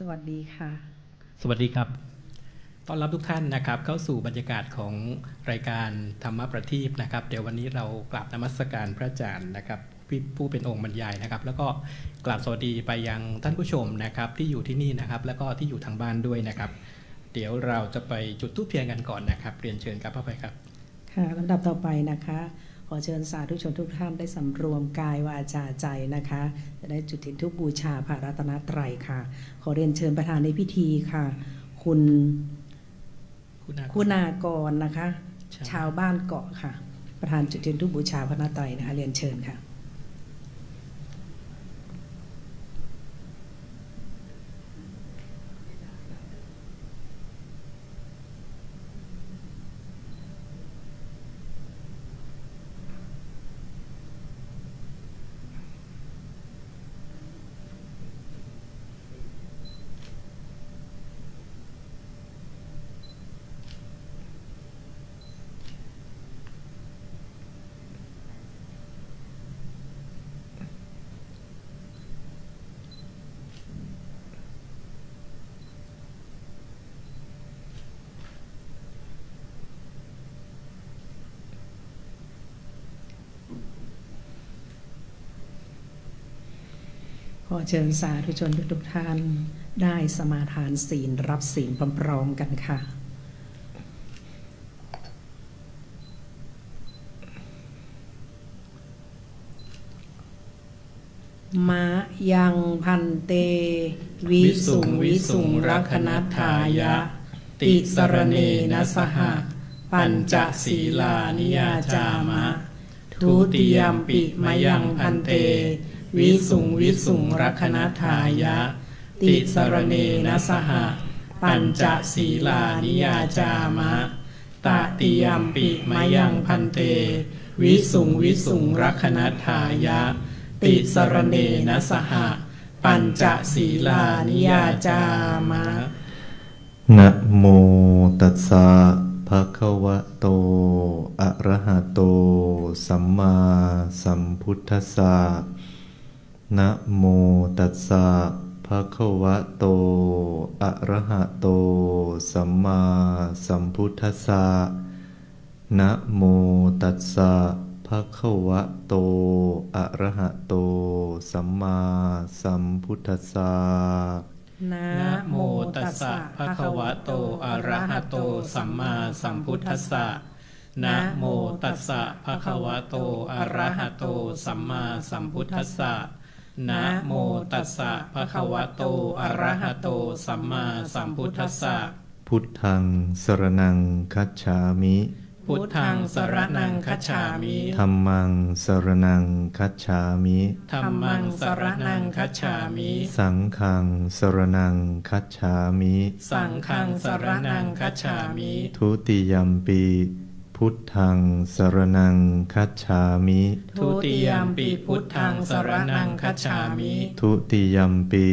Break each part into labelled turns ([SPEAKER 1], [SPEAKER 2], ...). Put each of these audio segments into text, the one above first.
[SPEAKER 1] สวัสดีค่ะ
[SPEAKER 2] สวัสดีครับต้อนรับทุกท่านนะครับเข้าสู่บรรยากาศของรายการธรรมประทีปนะครับเดี๋ยววันนี้เรากราบนมัสการพระอาจารย์นะครับผู้เป็นองค์บรรยายนะครับแล้วก็กราบสวัสดีไปยังท่านผู้ชมนะครับที่อยู่ที่นี่นะครับแล้วก็ที่อยู่ทางบ้านด้วยนะครับเดี๋ยวเราจะไปจุดธูปเทียนกันก่อนนะครับเรียนเชิญครับพระภัยครับ
[SPEAKER 1] ค่ะลำดับต่อไปนะคะขอเชิญสาธุชนทุกท่านได้สำรวมกายวาจาใจนะคะจะได้จุดเทียนธูปบูชาพระรัตนตรัยค่ะขอเรียนเชิญประธานในพิธีค่ะคุณากรนะคะชาวบ้านเกาะค่ะประธานจุดเทียนธูปบูชาพระรัตนตรัยนะคะเรียนเชิญค่ะขอเชิญสาธุชนทุกท่านได้สมาทานศีลรับศีลพร้อมๆกันค่ะมะยังพันเตวิสุงวิสุงรักขณัฏฐายะติสรเนนะสหะปัญจศีลานิยาจามะทุติยัมปิมะยังพันเตวิสุงวิสุงรักขณัฏฐายะติสรเนนะสหะปัญจศีลานิยาจามะตติยัมปิมะยังพันเตวิสุงวิสุงรักขณัฏฐายะติสรเนนะสหะปัญจศีลานิยาจามะ
[SPEAKER 3] นะโมตัสสะภะคะวะโตอะระหะโตสัมมาสัมพุทธัสสะนะโมตัสสะภะคะวะโตอะระหะโตสัมมาสัมพุทธัสสะนะโมตัสสะภะคะวะโตอะระหะโตสัมมาสัมพุทธัสสะ
[SPEAKER 2] นะโมตัสสะภะคะวะโตอะระหะโตสัมมาสัมพุทธัสสะนะโมตัสสะภะคะวะโตอะระหะโตสัมมาสัมพุทธัสสะนะโมตัสสะภะคะวะโตอะระหะโตสัมมาสัมพุทธัสสะ
[SPEAKER 3] พุทธังสรณังคัจฉามิ
[SPEAKER 2] พุทธังสรณังคัจฉามิ
[SPEAKER 3] ธัมมังสรณังคัจฉามิ
[SPEAKER 2] ธัมมังสรณังคัจฉามิ
[SPEAKER 3] สังฆังสรณังคัจฉามิ
[SPEAKER 2] สังฆังสรณังคัจฉามิ
[SPEAKER 3] ทุติยัมปิพุทธังสรณังคัจฉามิ
[SPEAKER 2] ทุติยัมปิพุทธังสรณังคัจฉามิ
[SPEAKER 3] ทุติยัมปิ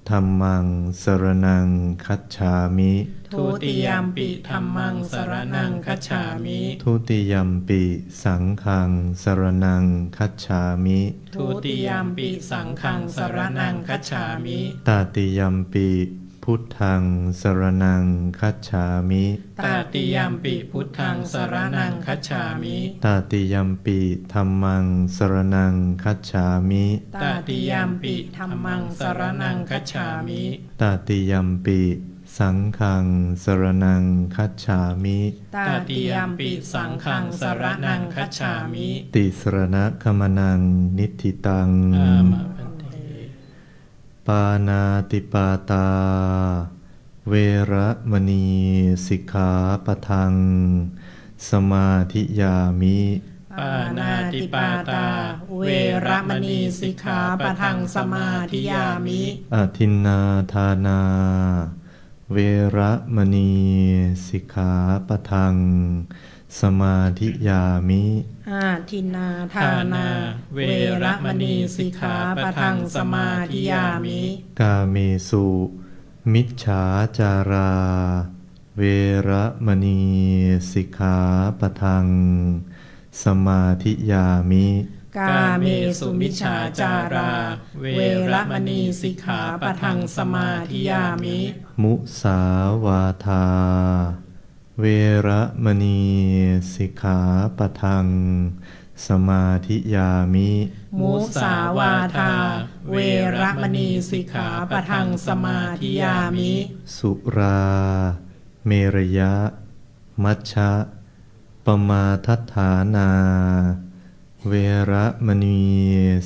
[SPEAKER 3] ธัมมังสรณังคัจฉามิ
[SPEAKER 2] ทุติยัมปิธัมมังสรณังคัจฉามิ
[SPEAKER 3] ทุติยัมปิสังฆังสรณังคัจฉามิ
[SPEAKER 2] ทุติยัมปิสังฆังสรณังคัจฉามิ
[SPEAKER 3] ตติยัมปิพุทธังสรณังคัจฉามิ
[SPEAKER 2] ตติยัมปิพุทธังสรณังคัจฉามิ
[SPEAKER 3] ตติยัมปิธัมมังสรณังคัจฉามิ
[SPEAKER 2] ตติยัมปิธัมมังสรณังคัจฉามิ
[SPEAKER 3] ตติยัมปิสังฆังสรณังคัจฉามิ
[SPEAKER 2] ตติยัมปิสังฆังสรณังคัจฉามิ
[SPEAKER 3] ติสรณคมนังนิธิตังปานาติปาตาเวระมณีสิกขาปะทังสมาธิยามิ
[SPEAKER 2] ปานาติปาตาเวระมณีสิกขาปะทังสมาธิยามิ
[SPEAKER 3] อทินนาทานาเวระมณีสิกขาปะทังสมาธิยามิ
[SPEAKER 1] อาทินนาทานา
[SPEAKER 2] เวระมณีสิกขาปะทังสมาธิยามิ
[SPEAKER 3] กาเมสุมิจฉาจาราเวระมณีสิกขาปะทังสมาธิยามิ
[SPEAKER 1] กาเมสุมิจฉาจารา เวรมณีสิกขาปะทังสมาธิยามิ
[SPEAKER 3] มุสาวาทาเวระมณีสิกขาปะทังสมาธิยามิ
[SPEAKER 1] มุสาวาทาเวรมณีสิกขาปะทังสมาธิยามิ
[SPEAKER 3] สุราเมรยะมัชฌะปมาทัฏฐานาเวระมณี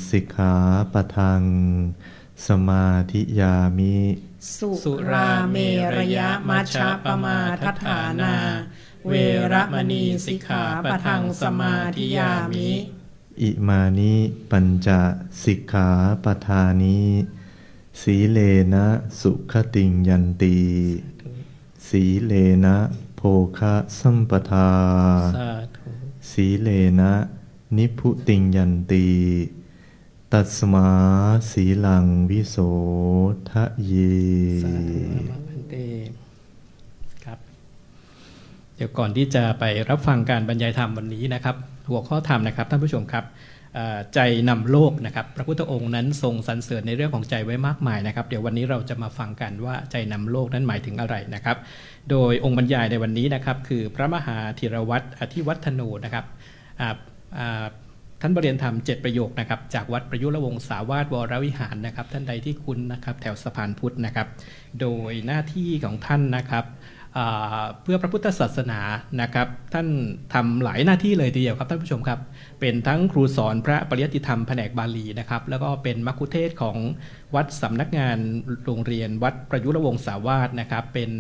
[SPEAKER 3] สิกขาปะทังสมาธิยามิ
[SPEAKER 1] สุราเมรยะมัชฌะปมาทัฏฐานา เวรมณีสิกขาปะทังสมาธิยามิ
[SPEAKER 3] อิมานิปัญจสิกขาปทานิสีเลนะสุขติงยันติสีเลนะโภคะสัมปทา
[SPEAKER 2] สาธุ
[SPEAKER 3] สีเลนะนิพพุติงยันติตัสมาสีลังวิโสทะเย
[SPEAKER 2] สาธุมะพันเตครับ เดี๋ยวก่อนที่จะไปรับฟังการบรรยายธรรมวันนี้นะครับ หัวข้อธรรมนะครับท่านผู้ชมครับใจนำโลกนะครับพระพุทธองค์นั้นทรงสรรเสริญในเรื่องของใจไว้มากมายนะครับเดี๋ยววันนี้เราจะมาฟังกันว่าใจนำโลกนั้นหมายถึงอะไรนะครับโดยองค์บรรยายในวันนี้นะครับคือพระมหาธีรวัตรอธิวัฒโนนะครับท่านบรรยายธรรม7ประโยคนะครับจากวัดประยุรวงศาวาสวรวิหารนะครับท่านใดที่คุ้นนะครับแถวสะพานพุทธนะครับโดยหน้าที่ของท่านนะครับเพื่อพระพุทธศาสนานะครับท่านทำหลายหน้าที่เลยทีเดียวครับท่านผู้ชมครับเป็นทั้งครูสอนพระปริยัติธรรมแผนกบาลีนะครับแล้วก็เป็นมัคคุเทศก์ของวัดสำนักงานโรงเรียนวัดประยุรวงศาวาสนะครับเป็น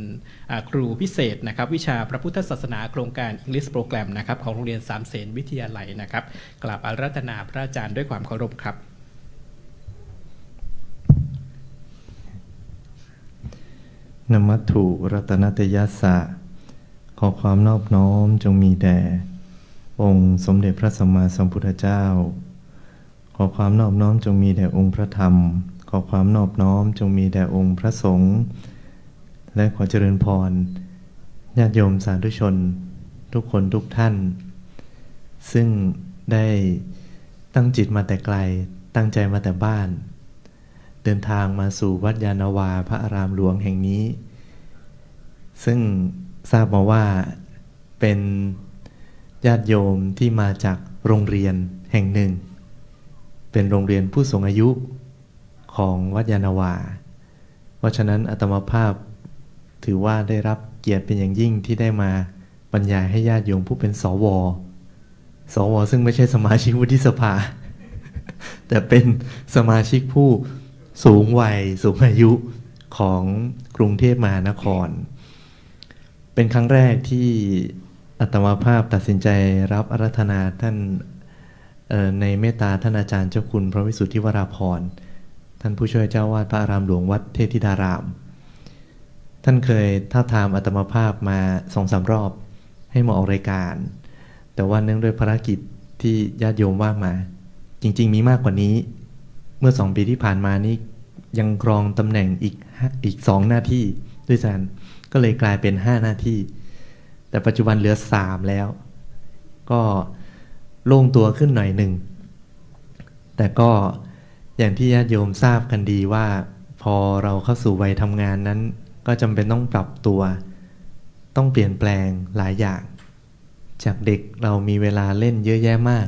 [SPEAKER 2] ครูพิเศษนะครับวิชาพระพุทธศาสนาโครงการ English Program นะครับของโรงเรียนสามเสนวิทยาลัยนะครับกราบอาราธนาพระอาจารย์ด้วยความเคารพครับ
[SPEAKER 3] นมัตถุรัตนตยัสสะขอความนอบน้อมจงมีแด่องค์สมเด็จพระสัมมาสัมพุทธเจ้าขอความนอบน้อมจงมีแด่องค์พระธรรมขอความนอบน้อมจงมีแด่องค์พระสงฆ์และขอเจริญพรญาติโยมสาธุชนทุกคนทุกท่านซึ่งได้ตั้งจิตมาแต่ไกลตั้งใจมาแต่บ้านเดินทางมาสู่วัดยานนาวาพระอารามหลวงแห่งนี้ซึ่งทราบมาว่าเป็นญาติโยมที่มาจากโรงเรียนแห่งหนึ่งเป็นโรงเรียนผู้สูงอายุของวัดยานนาวาเพราะฉะนั้นอาตมาภาพถือว่าได้รับเกียรติเป็นอย่างยิ่งที่ได้มาบรรยายให้ญาติโยมผู้เป็นสวซึ่งไม่ใช่สมาชิกวุฒิสภา แต่เป็นสมาชิกผู้สูงวัยสูงอายุของกรุงเทพมหานครเป็นครั้งแรกที่อาตมาภาพตัดสินใจรับอาราธนาท่านในเมตตาท่านอาจารย์เจ้าคุณพระวิสุทธิวราภรณ์ท่านผู้ช่วยเจ้าวาดพระอารามหลวงวัดเทพธิดารามท่านเคยท้าทามอาตมาภาพมา 2-3 รอบให้มาออกรายการแต่ว่าเนื่องด้วยภารกิจที่ญาติโยมว่างมาจริงๆมีมากกว่านี้เมื่อ2 ปีที่ผ่านมานี้ยังครองตำแหน่งอีก2 หน้าที่ด้วยกันก็เลยกลายเป็น5 หน้าที่แต่ปัจจุบันเหลือ3แล้วก็โล่งตัวขึ้นหน่อยหนึ่งแต่ก็อย่างที่ญาติโยมทราบกันดีว่าพอเราเข้าสู่วัยทำงานนั้นก็จำเป็นต้องปรับตัวต้องเปลี่ยนแปลงหลายอย่างจากเด็กเรามีเวลาเล่นเยอะแยะมาก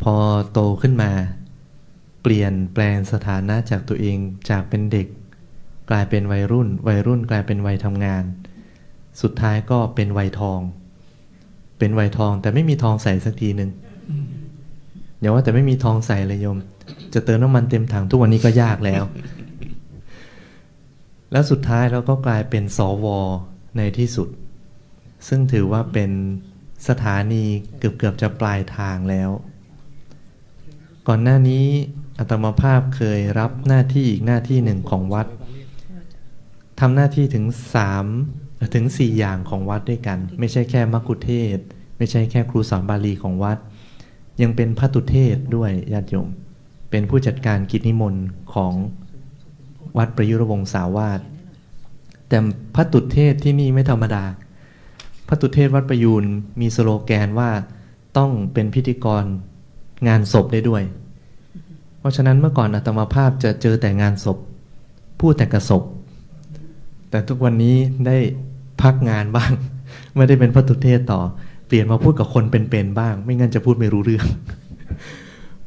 [SPEAKER 3] พอโตขึ้นมาเปลี่ยนแปลงสถานะจากตัวเองจากเป็นเด็กกลายเป็นวัยรุ่นกลายเป็นวัยทำงานสุดท้ายก็เป็นวัยทองแต่ไม่มีทองใส่สักทีหนึ่งอย่าว่าแต่ไม่มีทองใส่เลยโยมจะเติมน้ำมันเต็มถังทุกวันนี้ก็ยากแล้วแล้วสุดท้ายเราก็กลายเป็นสวในที่สุดซึ่งถือว่าเป็นสถานีเกือบจะปลายทางแล้วก่อนหน้านี้อาตมาภาพเคยรับหน้าที่อีกหน้าที่หนึ่งของวัดทำหน้าที่ถึง4 อย่างของวัดด้วยกันไม่ใช่แค่มัคคุเทศก์ไม่ใช่แค่ครูสอนบาลีของวัดยังเป็นภัตตุเทศก์ด้วยญาติโยมเป็นผู้จัดการกิจนิมนต์ของวัดประยุรวงศาวาสแต่ภัตตุเทศก์ที่นี่ไม่ธรรมดาภัตตุเทศก์วัดประยูรมีสโลแกนว่าต้องเป็นพิธีกร งานศพได้ด้วย เพราะฉะนั้นเมื่อก่อนอาตมาภาพจะเจอแต่งานศพพูดแต่กระศพแต่ทุกวันนี้ได้พักงานบ้าง ไม่ได้เป็นพระตุเทศต่อเปลี่ยนมาพูดกับคนเป็นๆบ้าง ไม่งั้นจะพูดไม่รู้เรื่อง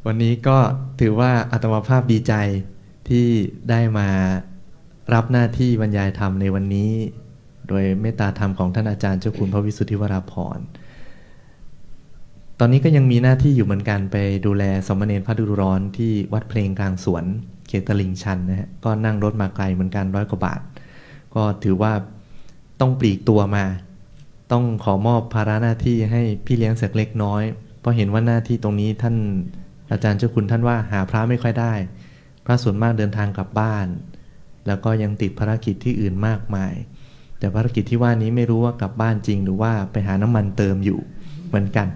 [SPEAKER 3] วันนี้ก็ถือว่าอาตมาภาพดีใจที่ได้มารับหน้าที่บรรยายธรรมในวันนี้ โดยเมตตาธรรมของท่านอาจารย์เจ้าคุณพระวิสุทธิวราภรณ์ตอนนี้ก็ยังมีหน้าที่อยู่เหมือนกันไปดูแลสมณเณรพระฤดูร้อนที่วัดเพลงกลางสวนเขตตลิ่งชันนะฮะก็นั่งรถมาไกลเหมือนกัน100 กว่าบาทก็ถือว่าต้องปลีกตัวมาต้องขอมอบภาระหน้าที่ให้พี่เลี้ยงสักเล็กน้อยเพราะเห็นว่าหน้าที่ตรงนี้ท่านอาจารย์เจ้าคุณท่านว่าหาพระไม่ค่อยได้พระส่วนมากเดินทางกลับบ้านแล้วก็ยังติดภารกิจที่อื่นมากมายแต่ภารกิจที่ว่านี้ไม่รู้ว่ากลับบ้านจริงหรือว่าไปหาน้ำมันเติมอยู่เหมือนกัน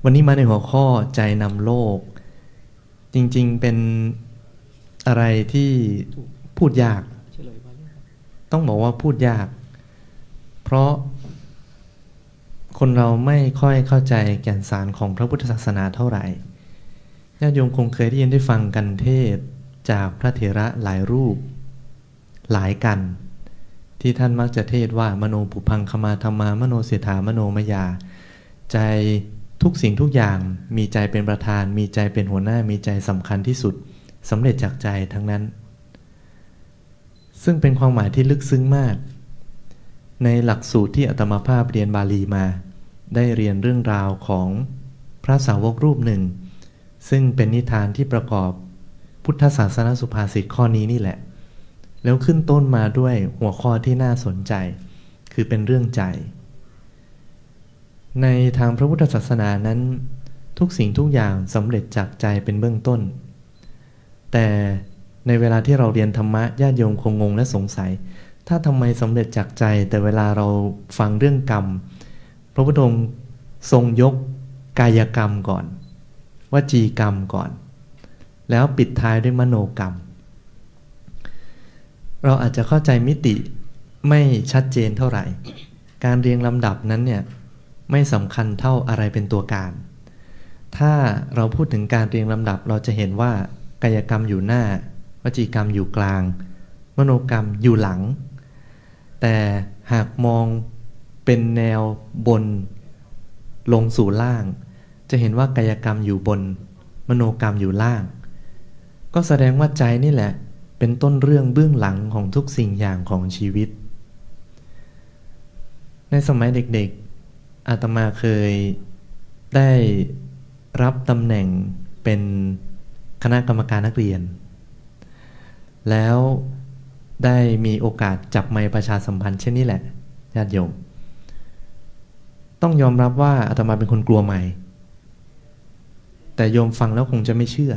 [SPEAKER 3] วันนี้มาในหัวข้อใจนำโลกจริงๆเป็นอะไรที่พูดยากต้องบอกว่าพูดยากเพราะคนเราไม่ค่อยเข้าใจแก่นสารของพระพุทธศาสนาเท่าไหร่ญาติโยมคงเคยได้ยินได้ฟังกันเทศจากพระเถระหลายรูปหลายกันที่ท่านมักจะเทศว่ามโนปุพังคมาธรรมามโนเสถามโนมยาใจทุกสิ่งทุกอย่างมีใจเป็นประธานมีใจเป็นหัวหน้ามีใจสำคัญที่สุดสำเร็จจากใจทั้งนั้นซึ่งเป็นความหมายที่ลึกซึ้งมากในหลักสูตรที่อาตมาภาพเรียนบาลีมาได้เรียนเรื่องราวของพระสาวกรูปหนึ่งซึ่งเป็นนิทานที่ประกอบพุทธศาสนสุภาษิตข้อนี้นี่แหละแล้วขึ้นต้นมาด้วยหัวข้อที่น่าสนใจคือเป็นเรื่องใจในทางพระพุทธศาสนานั้นทุกสิ่งทุกอย่างสำเร็จจากใจเป็นเบื้องต้นแต่ในเวลาที่เราเรียนธรรมะญาติโยมคงงงและสงสัยถ้าทำไมสำเร็จจากใจแต่เวลาเราฟังเรื่องกรรมพระพุทธองค์ทรงยกกายกรรมก่อนวจีกรรมก่อนแล้วปิดท้ายด้วยมโนกรรมเราอาจจะเข้าใจมิติไม่ชัดเจนเท่าไหร่การเรียงลำดับนั้นเนี่ยไม่สำคัญเท่าอะไรเป็นตัวการถ้าเราพูดถึงการเรียงลำดับเราจะเห็นว่ากายกรรมอยู่หน้าวจีกรรมอยู่กลางมโนกรรมอยู่หลังแต่หากมองเป็นแนวบนลงสู่ล่างจะเห็นว่ากายกรรมอยู่บนมโนกรรมอยู่ล่างก็แสดงว่าใจนี่แหละเป็นต้นเรื่องเบื้องหลังของทุกสิ่งอย่างของชีวิตในสมัยเด็กๆอาตมาเคยได้รับตำแหน่งเป็นคณะกรรมการนักเรียนแล้วได้มีโอกาสจับไมค์ประชาสัมพันธ์เช่นนี้แหละญาติโยมต้องยอมรับว่าอาตมาเป็นคนกลัวไมค์แต่โยมฟังแล้วคงจะไม่เชื่อ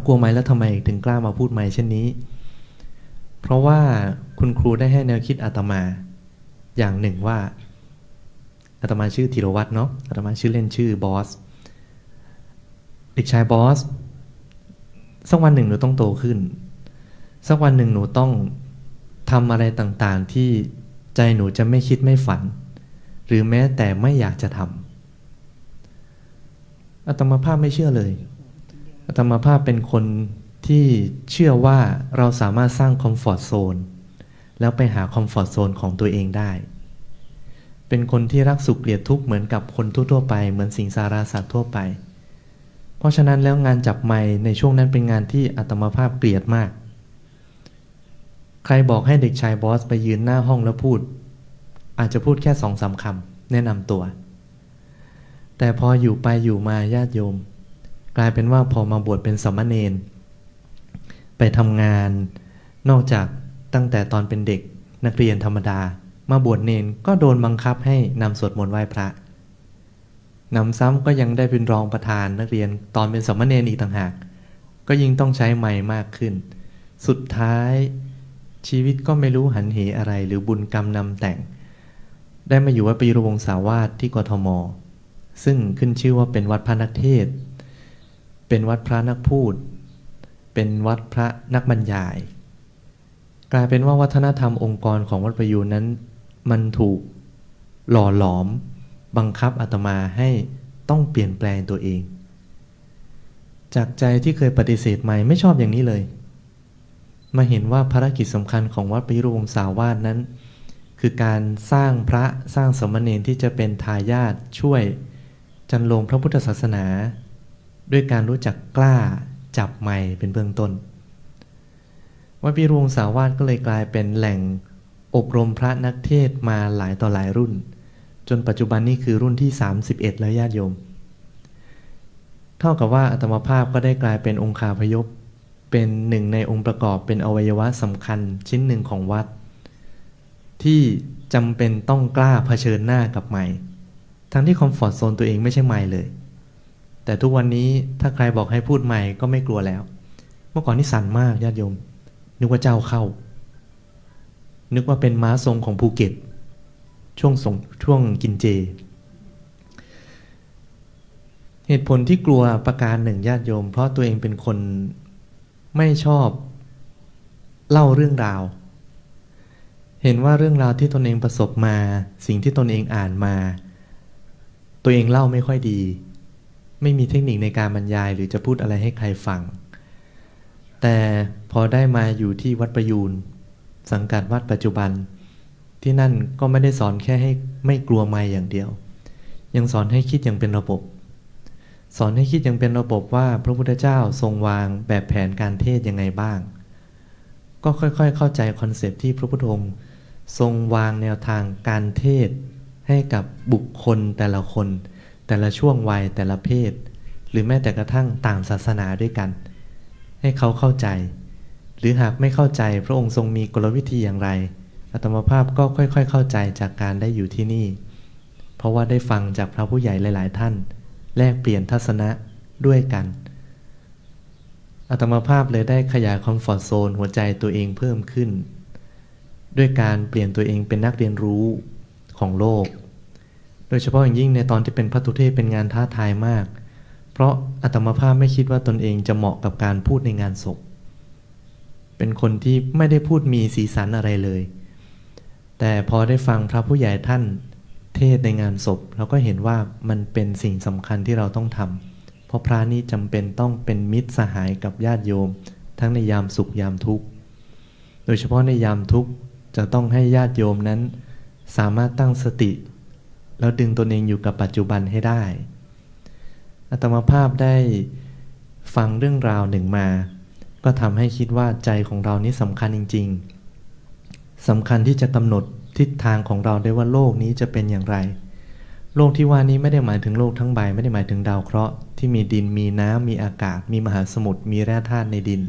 [SPEAKER 3] กลัวไมค์แล้วทำไมถึงกล้ามาพูดไมค์เช่นนี้เพราะว่าคุณครูได้ให้แนวคิดอาตมาอย่างหนึ่งว่าอาตมาชื่อธีรวัฒน์เนาะอาตมาชื่อเล่นชื่อบอสเด็กชายบอสสักวันหนึ่งหนูต้องโตขึ้นสักวันหนึ่งหนูต้องทำอะไรต่างๆที่ใจหนูจะไม่คิดไม่ฝันหรือแม้แต่ไม่อยากจะทำอาตมาภาพไม่เชื่อเลยอาตมาภาพเป็นคนที่เชื่อว่าเราสามารถสร้างคอมฟอร์ตโซนแล้วไปหาคอมฟอร์ตโซนของตัวเองได้เป็นคนที่รักสุขเกลียดทุกข์เหมือนกับคนทั่วๆไปเหมือนสิงสาราสัตว์ทั่วไปเพราะฉะนั้นแล้วงานจับไมค์ในช่วงนั้นเป็นงานที่อาตมาภาพเกลียดมากใครบอกให้เด็กชายบอสไปยืนหน้าห้องแล้วพูดอาจจะพูดแค่ 2-3 คำแนะนำตัวแต่พออยู่ไปอยู่มาญาติโยมกลายเป็นว่าพอมาบวชเป็นสามเณรไปทำงานนอกจากตั้งแต่ตอนเป็นเด็กนักเรียนธรรมดามาบวชเณรก็โดนบังคับให้นำสวดมนต์ไหว้พระนำซ้ำก็ยังได้เป็นรองประธานนักเรียนตอนเป็นสามเณรอีกต่างหากก็ยิ่งต้องใช้ไมค์มากขึ้นสุดท้ายชีวิตก็ไม่รู้หันเหอะไรหรือบุญกรรมนำแต่งได้มาอยู่วัดประยุรวงศาวาสที่กทมซึ่งขึ้นชื่อว่าเป็นวัดพระนักเทศน์เป็นวัดพระนักพูดเป็นวัดพระนักบรรยายกลายเป็นว่าวัฒนธรรมองค์กรของวัดประยูรนั้นมันถูกหล่อหลอมบังคับอาตมาให้ ต้องเปลี่ยนแปลงตัวเองจากใจที่เคยปฏิเสธใหม่ไม่ชอบอย่างนี้เลยมาเห็นว่าภารกิจสำคัญของวัดประยุรวงศาวาสนั้นคือการสร้างพระสร้างสมณเณรที่จะเป็นทายาทช่วยจันลงพระพุทธศาสนาด้วยการรู้จักกล้าจับไมค์เป็นเบื้องต้นวัดประยุรวงศาวาสก็เลยกลายเป็นแหล่งอบรมพระนักเทศน์มาหลายต่อหลายรุ่นจนปัจจุบันนี้คือรุ่นที่31แล้วญาติโยมเท่ากับว่าอาตมาภาพก็ได้กลายเป็นองคาพยพเป็นหนึ่งในองค์ประกอบเป็นอวัยวะสำคัญชิ้นหนึ่งของวัดที่จำเป็นต้องกล้าเผชิญหน้ากับไมค์ทั้งที่คอมฟอร์ตโซนตัวเองไม่ใช่ไมค์เลยแต่ทุกวันนี้ถ้าใครบอกให้พูดไมค์ก็ไม่กลัวแล้วเมื่อก่อนนี่สั่นมากญาติโยมนึกว่าเจ้าเข้านึกว่าเป็นม้าทรงของภูเก็ตช่วงกินเจเหตุผลที่กลัวประการหนึ่งญาติโยมเพราะตัวเองเป็นคนไม่ชอบเล่าเรื่องราวเห็นว่าเรื่องราวที่ตนเองประสบมาสิ่งที่ตนเองอ่านมาตัวเองเล่าไม่ค่อยดีไม่มีเทคนิคในการบรรยายหรือจะพูดอะไรให้ใครฟังแต่พอได้มาอยู่ที่วัดประยูรสังกัดวัดปัจจุบันที่นั่นก็ไม่ได้สอนแค่ให้ไม่กลัวไมค์อย่างเดียวยังสอนให้คิดอย่างเป็นระบบสอนให้คิดอย่างเป็นระบบว่าพระพุทธเจ้าทรงวางแบบแผนการเทศยังไงบ้างก็ค่อยๆเข้าใจคอนเซปต์ที่พระพุทธองค์ทรงวางแนวทางการเทศให้กับบุคคลแต่ละคนแต่ละช่วงวัยแต่ละเพศหรือแม้แต่กระทั่งต่างศาสนาด้วยกันให้เขาเข้าใจหรือหากไม่เข้าใจพระองค์ทรงมีกลวิธีอย่างไรอาตมาภาพก็ค่อยๆเข้าใจจากการได้อยู่ที่นี่เพราะว่าได้ฟังจากพระผู้ใหญ่หลายๆท่านแลกเปลี่ยนทัศนะด้วยกันอาตมาภาพเลยได้ขยายคอมฟอร์ตโซนหัวใจตัวเองเพิ่มขึ้นด้วยการเปลี่ยนตัวเองเป็นนักเรียนรู้ของโลกโดยเฉพาะอย่างยิ่งในตอนที่เป็นพระทุเทศเป็นงานท้าทายมากเพราะอาตมาภาพไม่คิดว่าตนเองจะเหมาะกับการพูดในงานศพเป็นคนที่ไม่ได้พูดมีสีสันอะไรเลยแต่พอได้ฟังพระผู้ใหญ่ท่านเทศในงานศพเราก็เห็นว่ามันเป็นสิ่งสำคัญที่เราต้องทำเพราะพระนี้จำเป็นต้องเป็นมิตรสหายกับญาติโยมทั้งในยามสุขยามทุกข์โดยเฉพาะในยามทุกข์จะต้องให้ญาติโยมนั้นสามารถตั้งสติแล้วดึงตนเองอยู่กับปัจจุบันให้ได้อาตมาภาพได้ฟังเรื่องราวหนึ่งมาก็ทำให้คิดว่าใจของเรานี้สำคัญจริงๆสำคัญที่จะกำหนดทิศทางของเราได้ว่าโลกนี้จะเป็นอย่างไรโลกที่ว่านี้ไม่ได้หมายถึงโลกทั้งใบไม่ได้หมายถึงดาวเคราะห์ที่มีดินมีน้ำมีอากาศมีมหาสมุทรมีแร่ธาตุในดิน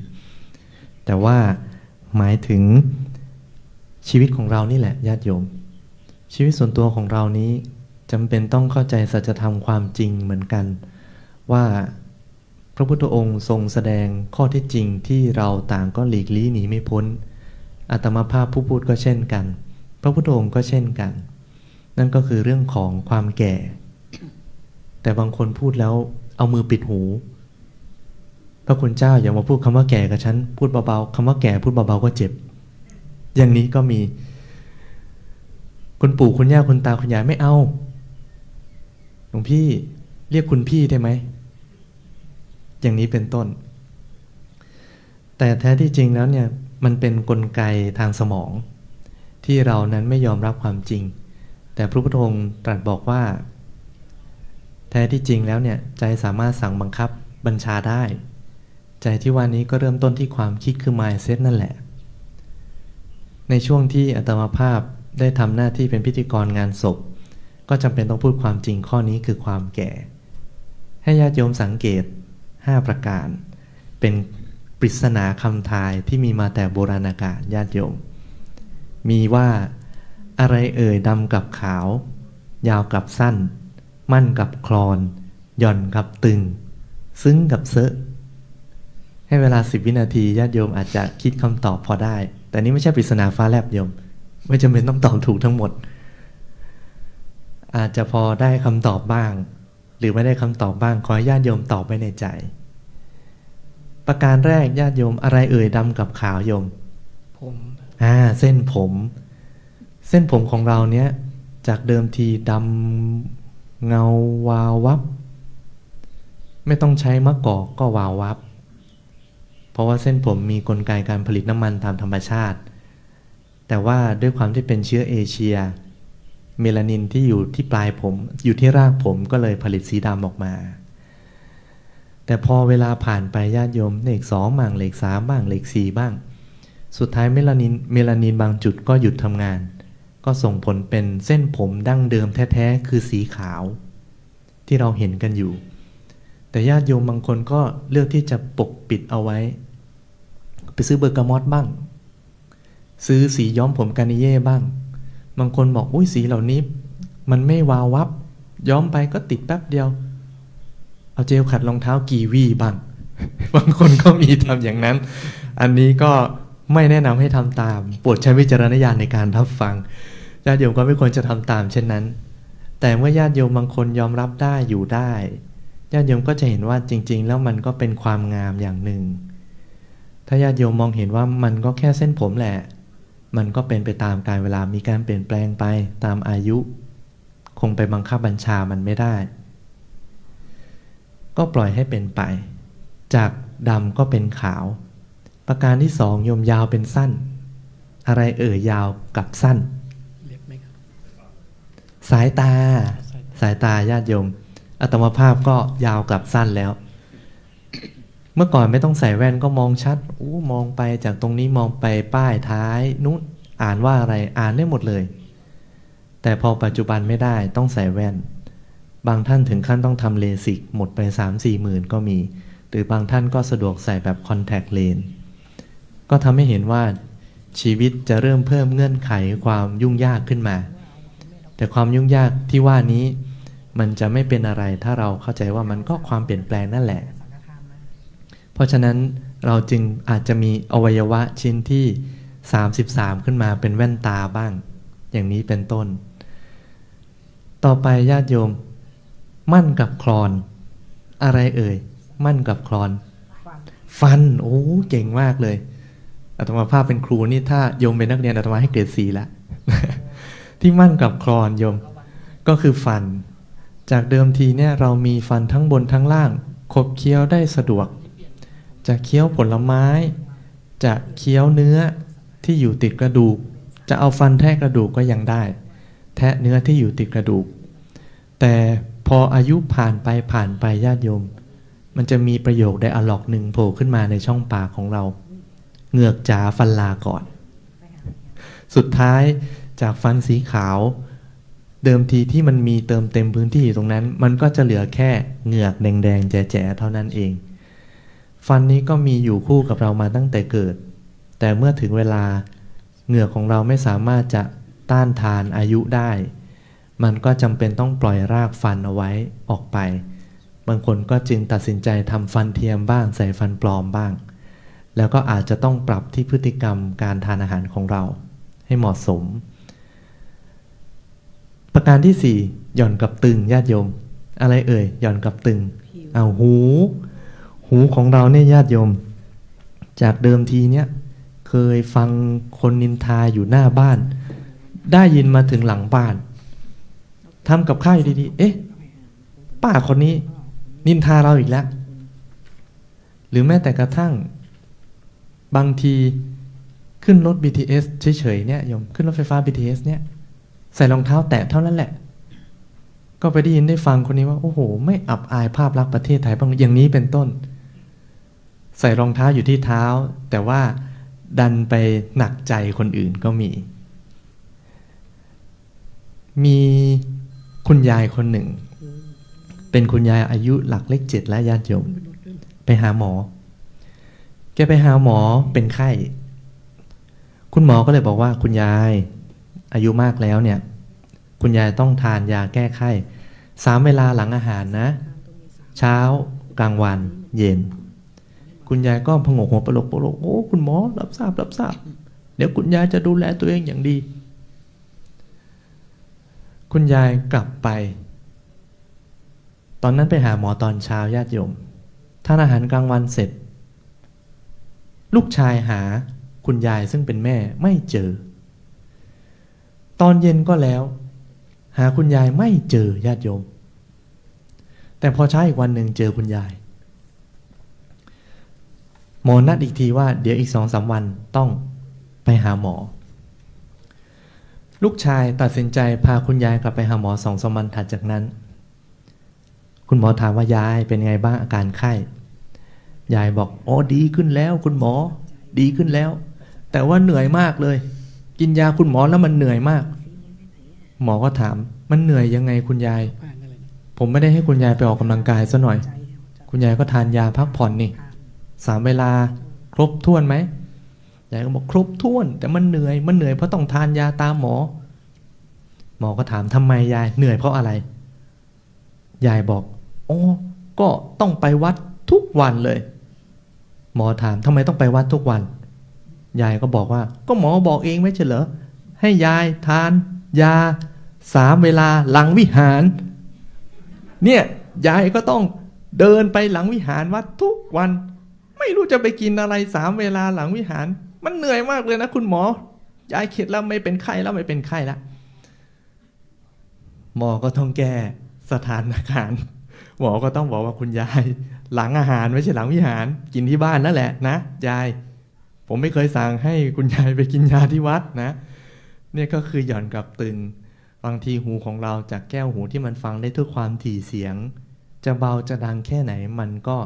[SPEAKER 3] แต่ว่าหมายถึงชีวิตของเรานี่แหละญาติโยมชีวิตส่วนตัวของเรานี้จำเป็นต้องเข้าใจสัจธรรมความจริงเหมือนกันว่าพระพุทธองค์ทรงแสดงข้อเท็จจริงที่เราต่างก็หลีกลี่หนีไม่พ้นอาตมาภาพผู้พูดก็เช่นกันพระพุทธองค์ก็เช่นกันนั่นก็คือเรื่องของความแก่แต่บางคนพูดแล้วเอามือปิดหูพระคุณเจ้าอย่ามาพูดคำว่าแก่กับฉันพูดเบาๆคำว่าแก่พูดเบาๆก็เจ็บอย่างนี้ก็มีคุณปู่คุณย่าคุณตาคุณยายไม่เอาหลวงพี่เรียกคุณพี่ได้ไหมอย่างนี้เป็นต้นแต่แท้ที่จริงแล้วเนี่ยมันเป็นกลไกทางสมองที่เรานั้นไม่ยอมรับความจริงแต่พระพุทธองค์ตรัสบอกว่าแท้ที่จริงแล้วเนี่ยใจสามารถสั่งบังคับบัญชาได้ใจที่ว่านี้ก็เริ่มต้นที่ความคิดคือ mindset นั่นแหละในช่วงที่อาตมาภาพได้ทำหน้าที่เป็นพิธีกรงานศพก็จำเป็นต้องพูดความจริงข้อนี้คือความแก่ให้ญาติโยมสังเกต5ประการเป็นปริศนาคำทายที่มีมาแต่โบราณกาลญาติโยมมีว่าอะไรเอ่ยดำกับขาวยาวกับสั้นมั่นกับคลอนหย่อนกับตึงซึ้งกับเซอะให้เวลา10 วินาทีญาติโยมอาจจะคิดคำตอบพอได้แต่นี้ไม่ใช่ปริศนาฟ้าแลบโยมไม่จำเป็นต้องตอบถูกทั้งหมดอาจจะพอได้คำตอบบ้างหรือไม่ได้คำตอบบ้างขอให้ญาติโยมตอบไว้ในใจประการแรกญาติโยมอะไรเอ่ยดำกับขาวโยมผมเส้นผมของเราเนี้ยจากเดิมทีดำเงาวาววับ ไม่ต้องใช้มะกอกก็วาววับเพราะว่าเส้นผมมีกลไกการผลิตน้ำมันตามธรรมชาติแต่ว่าด้วยความที่เป็นเชื้อเอเชียเมลานินที่อยู่ที่ปลายผมอยู่ที่รากผมก็เลยผลิตสีดำออกมาแต่พอเวลาผ่านไปญาติโยมเลข2บ้างเลข3บ้างเลข4บ้างสุดท้ายเมลานินบางจุดก็หยุดทำงานก็ส่งผลเป็นเส้นผมดั้งเดิมแท้ๆคือสีขาวที่เราเห็นกันอยู่แต่ญาติโยมบางคนก็เลือกที่จะปกปิดเอาไว้ไปซื้อเบอร์กามอตบ้างซื้อสีย้อมผมกานิเย่บ้างบางคนบอกอุ้ยสีเหล่านี้มันไม่วาววับย้อมไปก็ติดแป๊บเดียวเอาเจลขัดรองเท้ากีวีบ้าง บางคนก็มีทำอย่างนั้นอันนี้ก็ไม่แนะนำให้ทำตามโปรดใช้วิจารณญาณในการรับฟังญาติโยมก็ไม่ควรจะทำตามเช่นนั้นแต่เมื่อญาติโยมบางคนยอมรับได้อยู่ได้ญาติโยมก็จะเห็นว่าจริงๆแล้วมันก็เป็นความงามอย่างหนึ่งถ้าญาติโยมมองเห็นว่ามันก็แค่เส้นผมแหละมันก็เป็นไปตามกาลเวลามีการเปลี่ยนแปลงไปตามอายุคงไปบังคับบัญชามันไม่ได้ก็ปล่อยให้เป็นไปจากดำก็เป็นขาวประการที่2โยมยาวเป็นสั้นอะไรยาวกับสั้น
[SPEAKER 2] เล็บไหมครับ
[SPEAKER 3] สายตาญาติโยมอัตมภาพก็ยาวกับสั้นแล้วเมื่อก่อนไม่ต้องใส่แว่นก็มองชัดมองไปจากตรงนี้มองไปป้ายท้ายนู้นอ่านว่าอะไรอ่านได้หมดเลยแต่พอปัจจุบันไม่ได้ต้องใส่แว่นบางท่านถึงขั้นต้องทำเลสิกหมดไป 3-4 หมื่นก็มีหรือบางท่านก็สะดวกใส่แบบคอนแทคเลนส์ก็ทำให้เห็นว่าชีวิตจะเริ่มเพิ่มเงื่อนไขความยุ่งยากขึ้นมาแต่ความยุ่งยากที่ว่านี้มันจะไม่เป็นอะไรถ้าเราเข้าใจว่ามันก็ความเปลี่ยนแปลงนั่นแหละเพราะฉะนั้นเราจึงอาจจะมีอวัยวะชิ้นที่33ขึ้นมาเป็นแว่นตาบ้างอย่างนี้เป็นต้นต่อไปญาติโยมมั่นกับคลอนอะไรมั่นกับคลอนฟันโอ้เก่งมากเลยอาตมาภาพเป็นครูนี่ถ้าโยมเป็นนักเรียนอาตมาให้เกรด4ละ ที่มั่นกับคลอนโยมก็คือฟันจากเดิมทีเนี่ยเรามีฟันทั้งบนทั้งล่างขบเคี้ยวได้สะดวกจะเคี้ยวผลไม้จะเคี้ยวเนื้อที่อยู่ติดกระดูกจะเอาฟันแทะกระดูกก็ยังได้แทะเนื้อที่อยู่ติดกระดูกแต่พออายุผ่านไปญาติโยมมันจะมีประโยคไดอะล็อกหนึ่งโผล่ขึ้นมาในช่องปากของเราเหงือกจ๋าฟันลาก่อนสุดท้ายจากฟันสีขาวเดิมทีที่มันมีเติมเต็มพื้นที่อยู่ตรงนั้นมันก็จะเหลือแค่เหงือกแดงๆแจ๋ๆเท่านั้นเองฟันนี้ก็มีอยู่คู่กับเรามาตั้งแต่เกิดแต่เมื่อถึงเวลาเหงือกของเราไม่สามารถจะต้านทานอายุได้มันก็จำเป็นต้องปล่อยรากฟันเอาไว้ออกไปบางคนก็จึงตัดสินใจทำฟันเทียมบ้างใส่ฟันปลอมบ้างแล้วก็อาจจะต้องปรับที่พฤติกรรมการทานอาหารของเราให้เหมาะสมประการที่4หย่อนกับตึงญาติโยมอะไรหย่อนกับตึงเอาหูของเราเนี่ยญาติโยมจากเดิมทีเนี่ยเคยฟังคนนินทาอยู่หน้าบ้านได้ยินมาถึงหลังบ้านทำกับข้าวอยู่ดีๆป้าคนนี้นินทาเราอีกแล้วหรือแม้แต่กระทั่งบางทีขึ้นรถ BTS เฉยๆเนี่ยโยมขึ้นรถไฟฟ้า BTS เนี่ยใส่รองเท้าแตะเท่านั้นแหละก็ไปได้ยินได้ฟังคนนี้ว่าโอ้โหไม่อับอายภาพลักษณ์ประเทศไทยบ้างอย่างนี้เป็นต้นใส่รองเท้าอยู่ที่เท้าแต่ว่าดันไปหนักใจคนอื่นก็มีคุณยายคนหนึ่งเป็นคุณยายอายุหลักเลข7และญาติโยมไปหาหมอแกไปหาหมอเป็นไข้คุณหมอก็เลยบอกว่าคุณยายอายุมากแล้วเนี่ยคุณยายต้องทานยาแก้ไข้3เวลาหลังอาหารนะเช้ากลางวันเย็นคุณยายก็พงกหัวปลกโอ้คุณหมอรับทราบเดี๋ยวคุณยายจะดูแลตัวเองอย่างดีคุณยายกลับไปตอนนั้นไปหาหมอตอนเช้าญาติโยมทานอาหารกลางวันเสร็จลูกชายหาคุณยายซึ่งเป็นแม่ไม่เจอตอนเย็นก็แล้วหาคุณยายไม่เจอญาติโยม แต่พอเช้าอีกวันหนึ่งเจอคุณยายหมอนัดอีกทีว่าเดี๋ยวอีก2-3 วันต้องไปหาหมอลูกชายตัดสินใจพาคุณยายกลับไปหาหมอ2-3 วันถัดจากนั้นคุณหมอถามว่ายายเป็นไงบ้างอาการไข้ยายบอกอ๋อดีขึ้นแล้วคุณหมอดีขึ้นแล้วแต่ว่าเหนื่อยมากเลยกินยาคุณหมอแล้วมันเหนื่อยมากหมอก็ถามมันเหนื่อยยังไงคุณยายผมไม่ได้ให้คุณยายไปออกกำลังกายซะหน่อยคุณยายก็ทานยาพักผ่อนนี่3 เวลาครบถ้วนไหมยายก็บอกครบถ้วนแต่มันเหนื่อยเพราะต้องทานยาตามหมอหมอก็ถามทำไมยายเหนื่อยเพราะอะไรยายบอกโอ้ก็ต้องไปวัดทุกวันเลยหมอถามทำไมต้องไปวัดทุกวันยายก็บอกว่าก็หมอบอกเองไม่ใช่เหรอให้ยายทานยา3 เวลาหลังวิหารเนี่ยยายก็ต้องเดินไปหลังวิหารวัดทุกวันไม่รู้จะไปกินอะไร3 เวลาหลังวิหารมันเหนื่อยมากเลยนะคุณหมอยายเข็ดแล้วไม่เป็นไข้แล้วหมอก็ต้องแก้สถานการณ์หมอก็ต้องบอกว่าคุณยายหลังอาหารไม่ใช่หลังวิหารกินที่บ้านนั่นแหละนะยายผมไม่เคยสั่งให้คุณยายไปกินยาที่วัดนะเนี่ยก็คือหย่อนกับตึงบางทีหูของเราจากแก้วหูที่มันฟังได้ทุกความถี่เสียงจะเบาจะดังแค่ไหนมันก็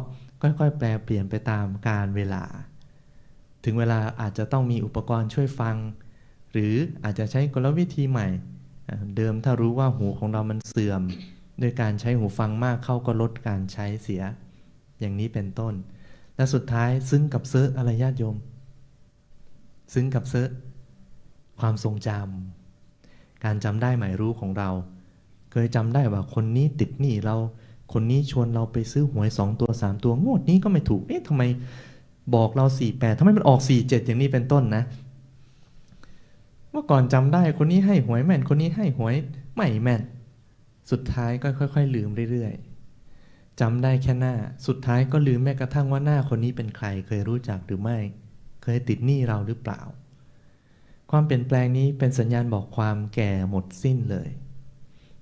[SPEAKER 3] ค่อยๆแปลเปลี่ยนไปตามกาลเวลาถึงเวลาอาจจะต้องมีอุปกรณ์ช่วยฟังหรืออาจจะใช้กลวิธีใหม่เดิมถ้ารู้ว่าหูของเรามันเสื่อมด้วยการใช้หูฟังมากเข้าก็ลดการใช้เสียอย่างนี้เป็นต้นและสุดท้ายซึ้งกับเซอะอะไรญาติโยมซึ้งกับเซอะความทรงจำการจำได้หมายรู้ของเราเคยจำได้ว่าคนนี้ติดหนี้เราคนนี้ชวนเราไปซื้อหวย2 ตัว3 ตัวงวดนี้ก็ไม่ถูกทำไมบอกเรา48ทำไมมันออก47อย่างนี้เป็นต้นนะเมื่อก่อนจำได้คนนี้ให้หวยแม่นคนนี้ให้หวยไม่แม่นสุดท้ายก็ค่อยๆลืมเรื่อยๆจำได้แค่หน้าสุดท้ายก็ลืมแม้กระทั่งว่าหน้าคนนี้เป็นใครเคยรู้จักหรือไม่เคยติดหนี้เราหรือเปล่าความเปลี่ยนแปลงนี้เป็นสัญญาณบอกความแก่หมดสิ้นเลย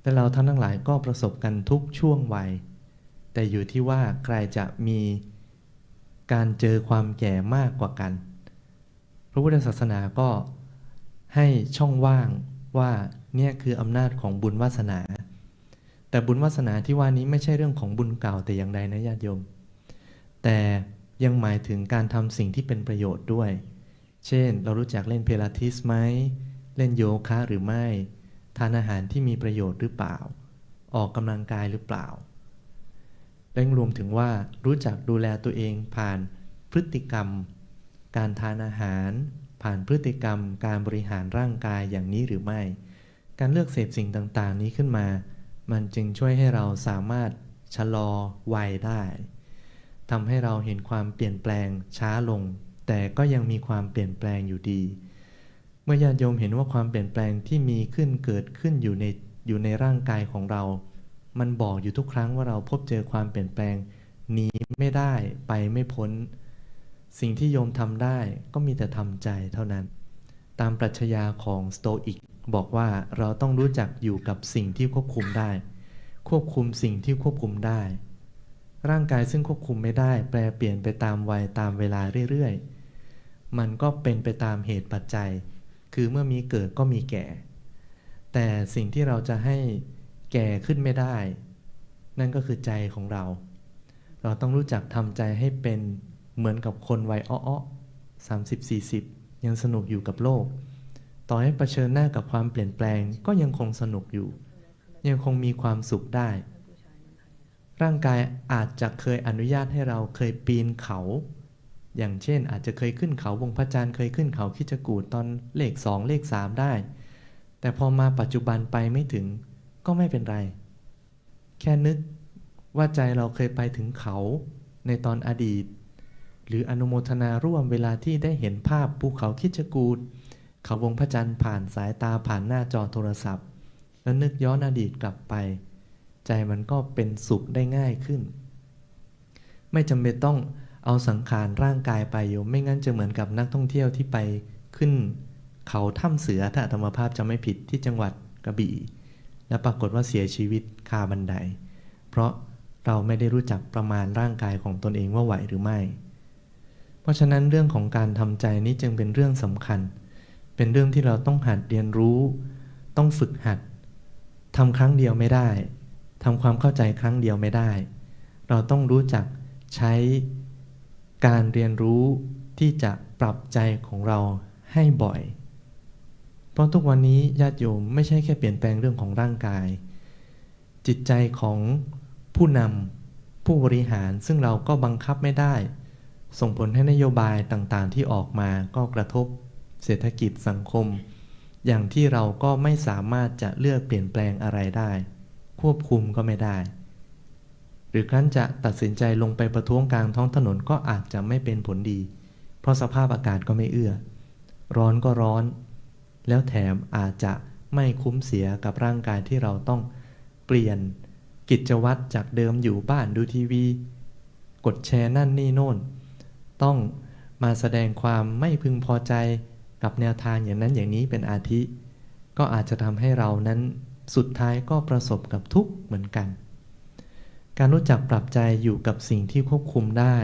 [SPEAKER 3] แต่เราท่านทั้งหลายก็ประสบกันทุกช่วงวัยแต่อยู่ที่ว่าใครจะมีการเจอความแก่มากกว่ากันพระพุทธศาสนาก็ให้ช่องว่างว่าเนี่ยคืออำนาจของบุญวาสนาแต่บุญวาสนาที่ว่านี้ไม่ใช่เรื่องของบุญเก่าแต่อย่างใดนะญาติโยมแต่ยังหมายถึงการทำสิ่งที่เป็นประโยชน์ด้วยเช่นเรารู้จักเล่นเพลาทิสไหมเล่นโยคะหรือไม่ทานอาหารที่มีประโยชน์หรือเปล่าออกกำลังกายหรือเปล่าและรวมถึงว่ารู้จักดูแลตัวเองผ่านพฤติกรรมการทานอาหารผ่านพฤติกรรมการบริหารร่างกายอย่างนี้หรือไม่การเลือกเสพสิ่งต่างๆนี้ขึ้นมามันจึงช่วยให้เราสามารถชะลอวัยได้ทำให้เราเห็นความเปลี่ยนแปลงช้าลงแต่ก็ยังมีความเปลี่ยนแปลงอยู่ดีเมื่อญาติโยมเห็นว่าความเปลี่ยนแปลงที่มีขึ้นเกิดขึ้นอยู่ในร่างกายของเรามันบอกอยู่ทุกครั้งว่าเราพบเจอความเปลี่ยนแปลงหนีไม่ได้ไปไม่พ้นสิ่งที่โยมทำได้ก็มีแต่ทำใจเท่านั้นตามปรัชญาของสโตอิกบอกว่าเราต้องรู้จักอยู่กับสิ่งที่ควบคุมได้ควบคุมสิ่งที่ควบคุมได้ร่างกายซึ่งควบคุมไม่ได้แปรเปลี่ยนไปตามวัยตามเวลาเรื่อยๆมันก็เป็นไปตามเหตุปัจจัยคือเมื่อมีเกิดก็มีแก่แต่สิ่งที่เราจะให้แก่ขึ้นไม่ได้นั่นก็คือใจของเราต้องรู้จักทำใจให้เป็นเหมือนกับคนวัยอ้อ30-40ยังสนุกอยู่กับโลกต่อให้เผชิญหน้ากับความเปลี่ยนแปลงก็ยังคงสนุกอยู่ยังคงมีความสุขได้ร่างกายอาจจะเคยอนุญาตให้เราเคยปีนเขาอย่างเช่นอาจจะเคยขึ้นเขาวงพระจันทร์เคยขึ้นเขาคิชกูฏตอนเลข2เลข3ได้แต่พอมาปัจจุบันไปไม่ถึงก็ไม่เป็นไรแค่นึกว่าใจเราเคยไปถึงเขาในตอนอดีตหรืออนุโมทนาร่วมเวลาที่ได้เห็นภาพภูเขาคิชกูฏเขาวงพระจันทร์ผ่านสายตาผ่านหน้าจอโทรศัพท์แล้วนึกย้อนอดีตกลับไปใจมันก็เป็นสุขได้ง่ายขึ้นไม่จำเป็นต้องเอาสังขารร่างกายไปโยมไม่งั้นจะเหมือนกับนักท่องเที่ยวที่ไปขึ้นเขาถ้ำเสือถ้าอาตมาภาพจำไม่ผิดที่จังหวัดกระบี่แล้วปรากฏว่าเสียชีวิตคาบันไดเพราะ เราไม่ได้รู้จักประมาณร่างกายของตนเองว่าไหวหรือไม่ เพราะฉะนั้นเรื่องของการทำใจนี้จึงเป็นเรื่องสำคัญเป็นเรื่องที่เราต้องหัดเรียนรู้ต้องฝึกหัดทำครั้งเดียวไม่ได้ทำความเข้าใจครั้งเดียวไม่ได้เราต้องรู้จักใช้การเรียนรู้ที่จะปรับใจของเราให้บ่อยเพราะทุกวันนี้ญาติโยมไม่ใช่แค่เปลี่ยนแปลงเรื่องของร่างกายจิตใจของผู้นำผู้บริหารซึ่งเราก็บังคับไม่ได้ส่งผลให้นโยบายต่างๆที่ออกมาก็กระทบเศรษฐกิจสังคมอย่างที่เราก็ไม่สามารถจะเลือกเปลี่ยนแปลงอะไรได้ควบคุมก็ไม่ได้หรือครั้นจะตัดสินใจลงไปประท้วงกลางท้องถนนก็อาจจะไม่เป็นผลดีเพราะสภาพอากาศก็ไม่เอื้อร้อนก็ร้อนแล้วแถมอาจจะไม่คุ้มเสียกับร่างกายที่เราต้องเปลี่ยนกิจวัตรจากเดิมอยู่บ้านดูทีวีกดแชร์นั่นนี่โน่นต้องมาแสดงความไม่พึงพอใจกับแนวทางอย่างนั้นอย่างนี้เป็นอาทิก็อาจจะทำให้เรานั้นสุดท้ายก็ประสบกับทุกข์เหมือนกันการรู้จักปรับใจอยู่กับสิ่งที่ควบคุมได้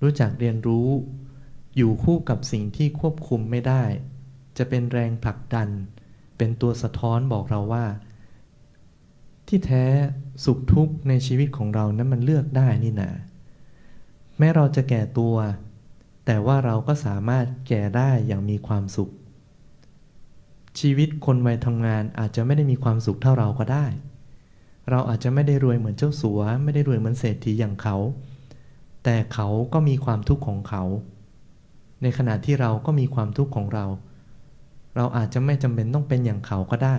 [SPEAKER 3] รู้จักเรียนรู้อยู่คู่กับสิ่งที่ควบคุมไม่ได้จะเป็นแรงผลักดันเป็นตัวสะท้อนบอกเราว่าที่แท้สุขทุกข์ในชีวิตของเรานั้นมันเลือกได้นี่นาแม้เราจะแก่ตัวแต่ว่าเราก็สามารถแก่ได้อย่างมีความสุขชีวิตคนวัยทำงานอาจจะไม่ได้มีความสุขเท่าเราก็ได้เราอาจจะไม่ได้รวยเหมือนเจ้าสัวไม่ได้รวยเหมือนเศรษฐีอย่างเขาแต่เขาก็มีความทุกข์ของเขาในขณะที่เราก็มีความทุกข์ของเราเราอาจจะไม่จำเป็นต้องเป็นอย่างเขาก็ได้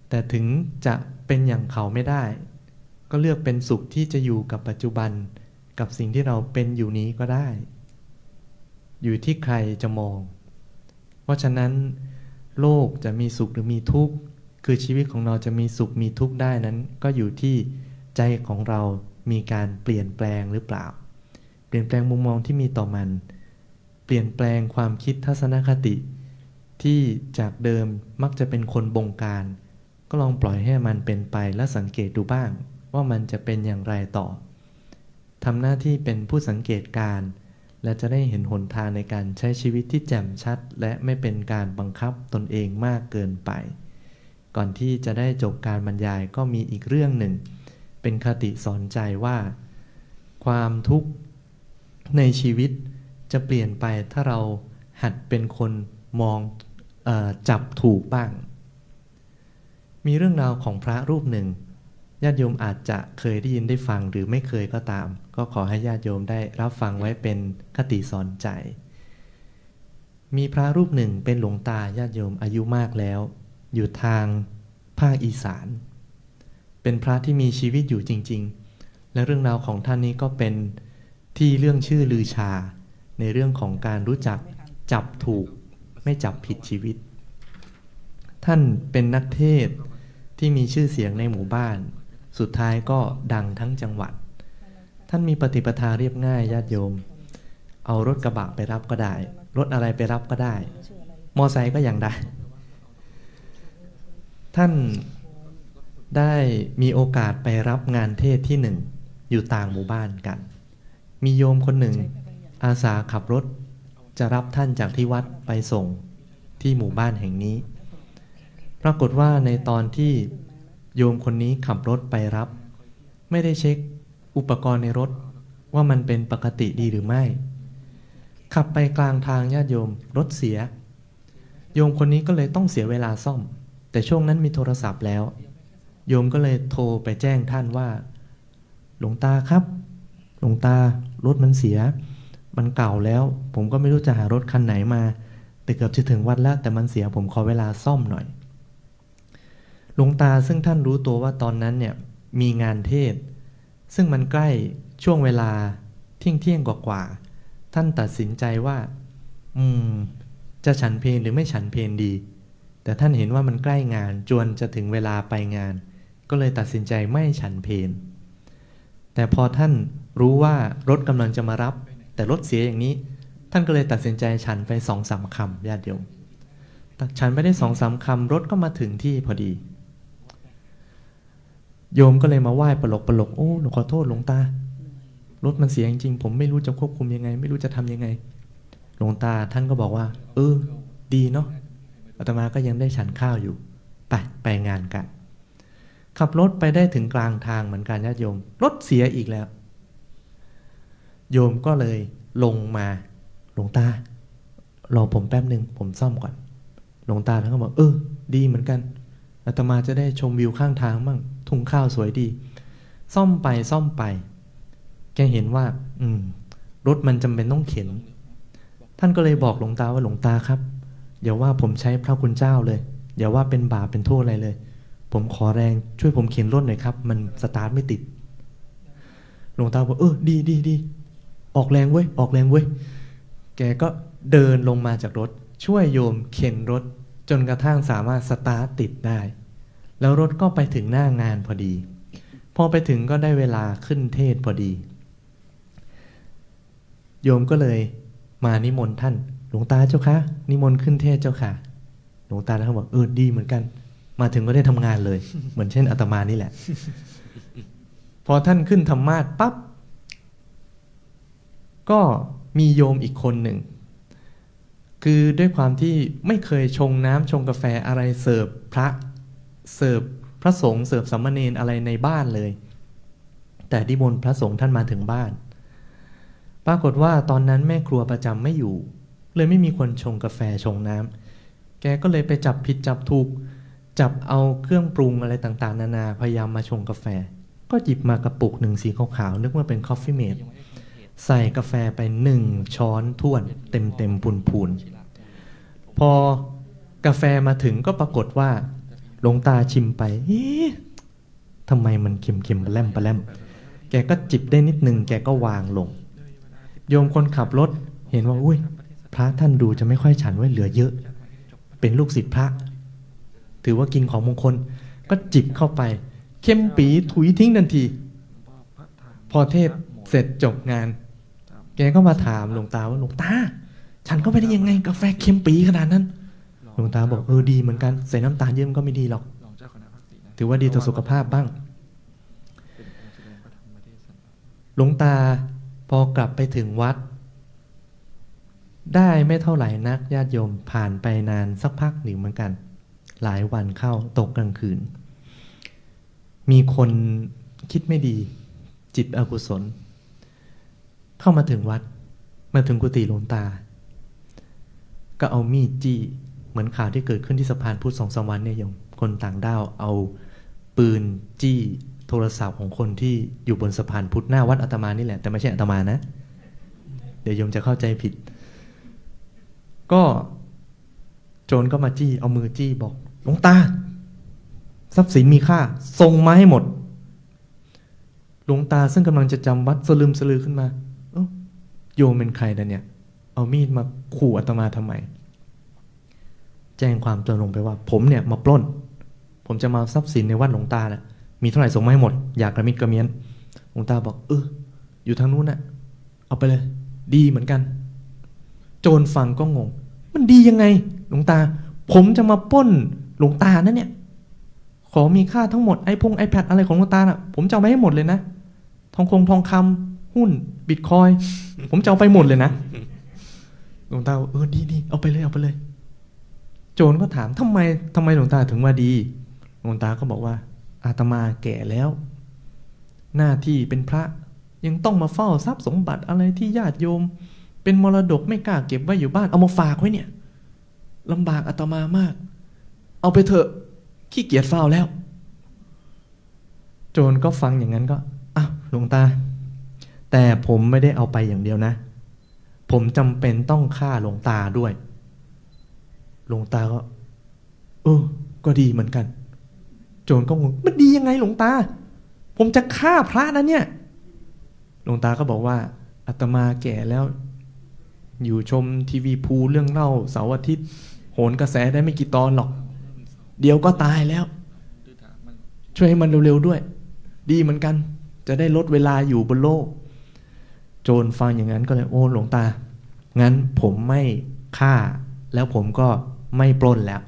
[SPEAKER 3] แต่ถึงจะเป็นอย่างเขาไม่ได้ก็เลือกเป็นสุขที่จะอยู่กับปัจจุบันกับสิ่งที่เราเป็นอยู่นี้ก็ได้อยู่ที่ใครจะมองเพราะฉะนั้นโลกจะมีสุขหรือมีทุกข์คือชีวิตของเราจะมีสุขมีทุกข์ได้นั้นก็อยู่ที่ใจของเรามีการเปลี่ยนแปลงหรือเปล่าเปลี่ยนแปลงมุมมองที่มีต่อมันเปลี่ยนแปลงความคิดทัศนคติที่จากเดิมมักจะเป็นคนบงการก็ลองปล่อยให้มันเป็นไปและสังเกตดูบ้างว่ามันจะเป็นอย่างไรต่อทำหน้าที่เป็นผู้สังเกตการและจะได้เห็นหนทางในการใช้ชีวิตที่แจ่มชัดและไม่เป็นการบังคับตนเองมากเกินไปก่อนที่จะได้จบการบรรยายก็มีอีกเรื่องหนึ่งเป็นคติสอนใจว่าความทุกข์ในชีวิตจะเปลี่ยนไปถ้าเราหัดเป็นคนมองจับถูกบ้างมีเรื่องราวของพระรูปหนึ่งญาติโยมอาจจะเคยได้ยินได้ฟังหรือไม่เคยก็ตามก็ขอให้ญาติโยมได้รับฟังไว้เป็นคติสอนใจมีพระรูปหนึ่งเป็นหลวงตาญาติโยมอายุมากแล้วอยู่ทางภาคอีสานเป็นพระที่มีชีวิตอยู่จริงๆและเรื่องราวของท่านนี้ก็เป็นที่เรื่องชื่อลือชาในเรื่องของการรู้จักจับถูกไม่จับผิดชีวิตท่านเป็นนักเทศน์ที่มีชื่อเสียงในหมู่บ้านสุดท้ายก็ดังทั้งจังหวัดท่านมีปฏิปทาเรียบง่ายญาติโยมเอารถกระบะไปรับก็ได้รถอะไรไปรับก็ได้มอไซค์ก็ยังได้ท่านได้มีโอกาสไปรับงานเทศที่หนึ่งอยู่ต่างหมู่บ้านกันมีโยมคนหนึ่งอาสาขับรถจะรับท่านจากที่วัดไปส่งที่หมู่บ้านแห่งนี้ปรากฏว่าในตอนที่โยมคนนี้ขับรถไปรับไม่ได้เช็คอุปกรณ์ในรถว่ามันเป็นปกติดีหรือไม่ขับไปกลางทางญาติโยมรถเสียโยมคนนี้ก็เลยต้องเสียเวลาซ่อมแต่ช่วงนั้นมีโทรศัพท์แล้วโยมก็เลยโทรไปแจ้งท่านว่าหลวงตาครับหลวงตารถมันเสียมันเก่าแล้วผมก็ไม่รู้จะหารถคันไหนมาแต่เกือบจะถึงวัดแล้วแต่มันเสียผมขอเวลาซ่อมหน่อยหลวงตาซึ่งท่านรู้ตัวว่าตอนนั้นเนี่ยมีงานเทศซึ่งมันใกล้ช่วงเวลาเที่ยงกว่าท่านตัดสินใจว่าจะฉันเพลหรือไม่ฉันเพลดีแต่ท่านเห็นว่ามันใกล้งานจวนจะถึงเวลาไปงานก็เลยตัดสินใจไม่ฉันเพลแต่พอท่านรู้ว่ารถกำลังจะมารับแต่รถเสียอย่างนี้ท่านก็เลยตัดสินใจฉันไป 2-3 คำญาติโยมฉันไปได้ 2-3 คำรถก็มาถึงที่พอดี โยมก็เลยมาไหว้ปลกโอ้หนูขอโทษหลวงตารถมันเสียจริงๆผมไม่รู้จะควบคุมยังไงไม่รู้จะทำยังไงหลวงตาท่านก็บอกว่าดีเนาะอาตมาก็ยังได้ฉันข้าวอยู่ไปงานกันขับรถไปได้ถึงกลางทางเหมือนกันญาติโยมรถเสียอีกแล้วโยมก็เลยลงมาหลวงตารอผมแป๊บหนึ่งผมซ่อมก่อนหลวงตาท่านก็บอกดีเหมือนกันอาตมาจะได้ชมวิวข้างทางมั่งทุ่งข้าวสวยดีซ่อมไปแกเห็นว่ารถมันจำเป็นต้องเข็นท่านก็เลยบอกหลวงตาว่าหลวงตาครับอย่าว่าผมใช้พระคุณเจ้าเลยอย่าว่าเป็นบาปเป็นโทษอะไรเลยผมขอแรงช่วยผมเข็นรถหน่อยครับมันสตาร์ทไม่ติดหลวงตาบอกดีออกแรงเว้ยแกก็เดินลงมาจากรถช่วยโยมเข็นรถจนกระทั่งสามารถสตาร์ทติดได้แล้วรถก็ไปถึงหน้างานพอดีพอไปถึงก็ได้เวลาขึ้นเทศพอดีโยมก็เลยมานิมนต์ท่านหลวงตาเจ้าคะนิมนต์ขึ้นเทศเจ้าค่ะหลวงตาท่านบอกดีเหมือนกันมาถึงก็ได้ทำงานเลย เหมือนเช่นอาตมานี่แหละ พอท่านขึ้นธรรมาสน์ปั๊บก็มีโยมอีกคนหนึ่งคือด้วยความที่ไม่เคยชงน้ำชงกาแฟอะไรเสิร์ฟพระสงฆ์เสิร์ฟสามเณรอะไรในบ้านเลยแต่นิมนต์พระสงฆ์ท่านมาถึงบ้านปรากฏว่าตอนนั้นแม่ครัวประจำไม่อยู่เลยไม่มีคนชงกาแฟชงน้ำแกก็เลยไปจับผิดจับถูกจับเอาเครื่องปรุงอะไรต่างๆนานาพยายามมาชงกาแฟก็หยิบมากระปุกหนึ่งสีขาวๆนึกว่าเป็น Coffee Mate ใส่กาแฟไป1 ช้อนถ้วนเต็มพูนๆพอกาแฟมาถึงก็ปรากฏว่าหลวงตาชิมไปทำไมมันเค็มๆปะแลมแกก็จิบได้นิดนึงแกก็วางลงโยมคนขับรถเห็นว่าอุ้ยพระท่านดูจะไม่ค่อยฉันไว้เหลือเยอะเป็นลูกศิษย์พระถือว่ากินของมงคลก็จิบเข้าไปเค็มปีถุยทิ้งทันทีพอเทศเสร็จจบงานแกก็มาถามหลวงตาว่าหลวงตาฉันก็ไม่ได้ยังไงกาแฟเค็มปีขนาดนั้นหลวงตาบอกดีเหมือนกันใส่น้ำตาลเยอะก็ไม่ดีหรอกถือว่าดีต่อสุขภาพบ้างหลวงตาพอกลับไปถึงวัดได้ไม่เท่าไหร่นักญาติโยมผ่านไปนานสักพักหนึ่งเหมือนกันหลายวันเข้าตกกลางคืนมีคนคิดไม่ดีจิตอกุศลเข้ามาถึงวัดมาถึงกุฏิหลวงตาก็เอามีดจี้เหมือนข่าวที่เกิดขึ้นที่สะพานพุทธ2-3 วันเนี่ยโยมคนต่างด้าวเอาปืนจี้โทรศัพท์ของคนที่อยู่บนสะพานพุทธหน้าวัดอาตมานี่แหละแต่ไม่ใช่อาตมานะเดี๋ยวโยมจะเข้าใจผิดก็โจรก็มาจี้เอามือจี้บอกหลวงตาทรัพย์สินมีค่าส่งมาให้หมดหลวงตาซึ่งกำลังจะจำวัดสลืมสลือขึ้นมาโยมเป็นใครล่ะเนี่ยเอามีดมาขู่อาตมาทำไมแจ้งความตัวลงไปว่าผมเนี่ยมาปล้นผมจะมาทรัพย์สินในวัดหลวงตาน่ะมีเท่าไหร่ส่งมาให้หมดอยากกระมิดกระเมียนหลวงตาบอกอยู่ทางนู้นน่ะเอาไปเลยดีเหมือนกันโจรฟังก็งงมันดียังไงหลวงตาผมจะมาปล้นหลวงตานะเนี่ยขอมีค่าทั้งหมดiPad อะไรของหลวงตาน่ะผมจะเอาไปให้หมดเลยนะทองคำหุ้นบิตคอยผมจะเอาไปหมดเลยนะหลวงตาดีเอาไปเลยโจรก็ถามทำไมหลวงตาถึงว่าดีหลวงตาก็บอกว่าอาตมาแก่แล้วหน้าที่เป็นพระยังต้องมาเฝ้าทรัพย์สมบัติอะไรที่ญาติโยมเป็นมรดกไม่กล้าเก็บไว้อยู่บ้านเอามาฝากไว้เนี่ยลำบากอาตมามากเอาไปเถอะขี้เกียจเฝ้าแล้วโจรก็ฟังอย่างนั้นก็หลวงตาแต่ผมไม่ได้เอาไปอย่างเดียวนะผมจำเป็นต้องฆ่าหลวงตาด้วยหลวงตาก็ก็ดีเหมือนกันโจรก็งงมันดียังไงหลวงตาผมจะฆ่าพระนะเนี่ยหลวงตาก็บอกว่าอาตมาแก่แล้วอยู่ชมทีวีพูเรื่องเล่าเสาร์อาทิตย์โหนกระแสได้ไม่กี่ตอนหรอกเดี๋ยวก็ตายแล้วช่วยให้มันเร็วๆด้วยดีเหมือนกันจะได้ลดเวลาอยู่บนโลกโจรฟังอย่างนั้นก็เลยหลวงตางั้นผมไม่ฆ่าแล้วผมก็ไม่ปล้นแล้ว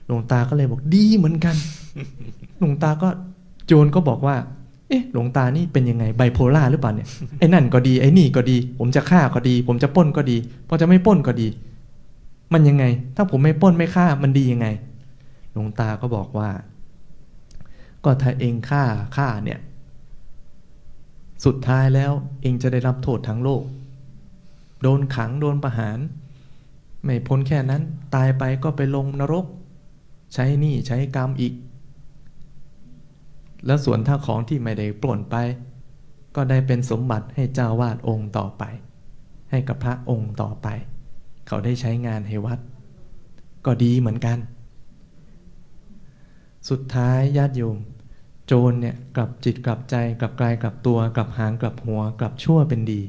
[SPEAKER 3] หลวงตาก็เลยบอกดีเหมือนกันหลวงตาก็
[SPEAKER 4] โจรก็บอกว่าเอ๊ะหลวงตานี่เป็นยังไงไบโพล่าหรือเปล่าเนี่ยไอ้นั่นก็ดีไอ้นี่ก็ดีผมจะฆ่าก็ดีผมจะปล้นก็ดีพอจะไม่ปล้นก็ดีมันยังไงถ้าผมไม่ปล้นไม่ฆ่ามันดียังไงหลวงตาก็บอกว่าก็ถ้าเองฆ่าเนี่ยสุดท้ายแล้วเองจะได้รับโทษทั้งโลกโดนขังโดนประหารไม่พ้นแค่นั้นตายไปก็ไปลงนรกใช้หนี้ใช้กรรมอีกแล้วส่วนถ้าของที่ไม่ได้ปล้นไปก็ได้เป็นสมบัติให้เจ้าวาดองค์ต่อไปให้กับพระองค์ต่อไปเขาได้ใช้งานให้วัดก็ดีเหมือนกันสุดท้ายญาติโยมโจรเนี่ยกลับจิตกลับใจกลับกายกลับตัวกลับหางกลับหัวกลับชั่วเป็นดี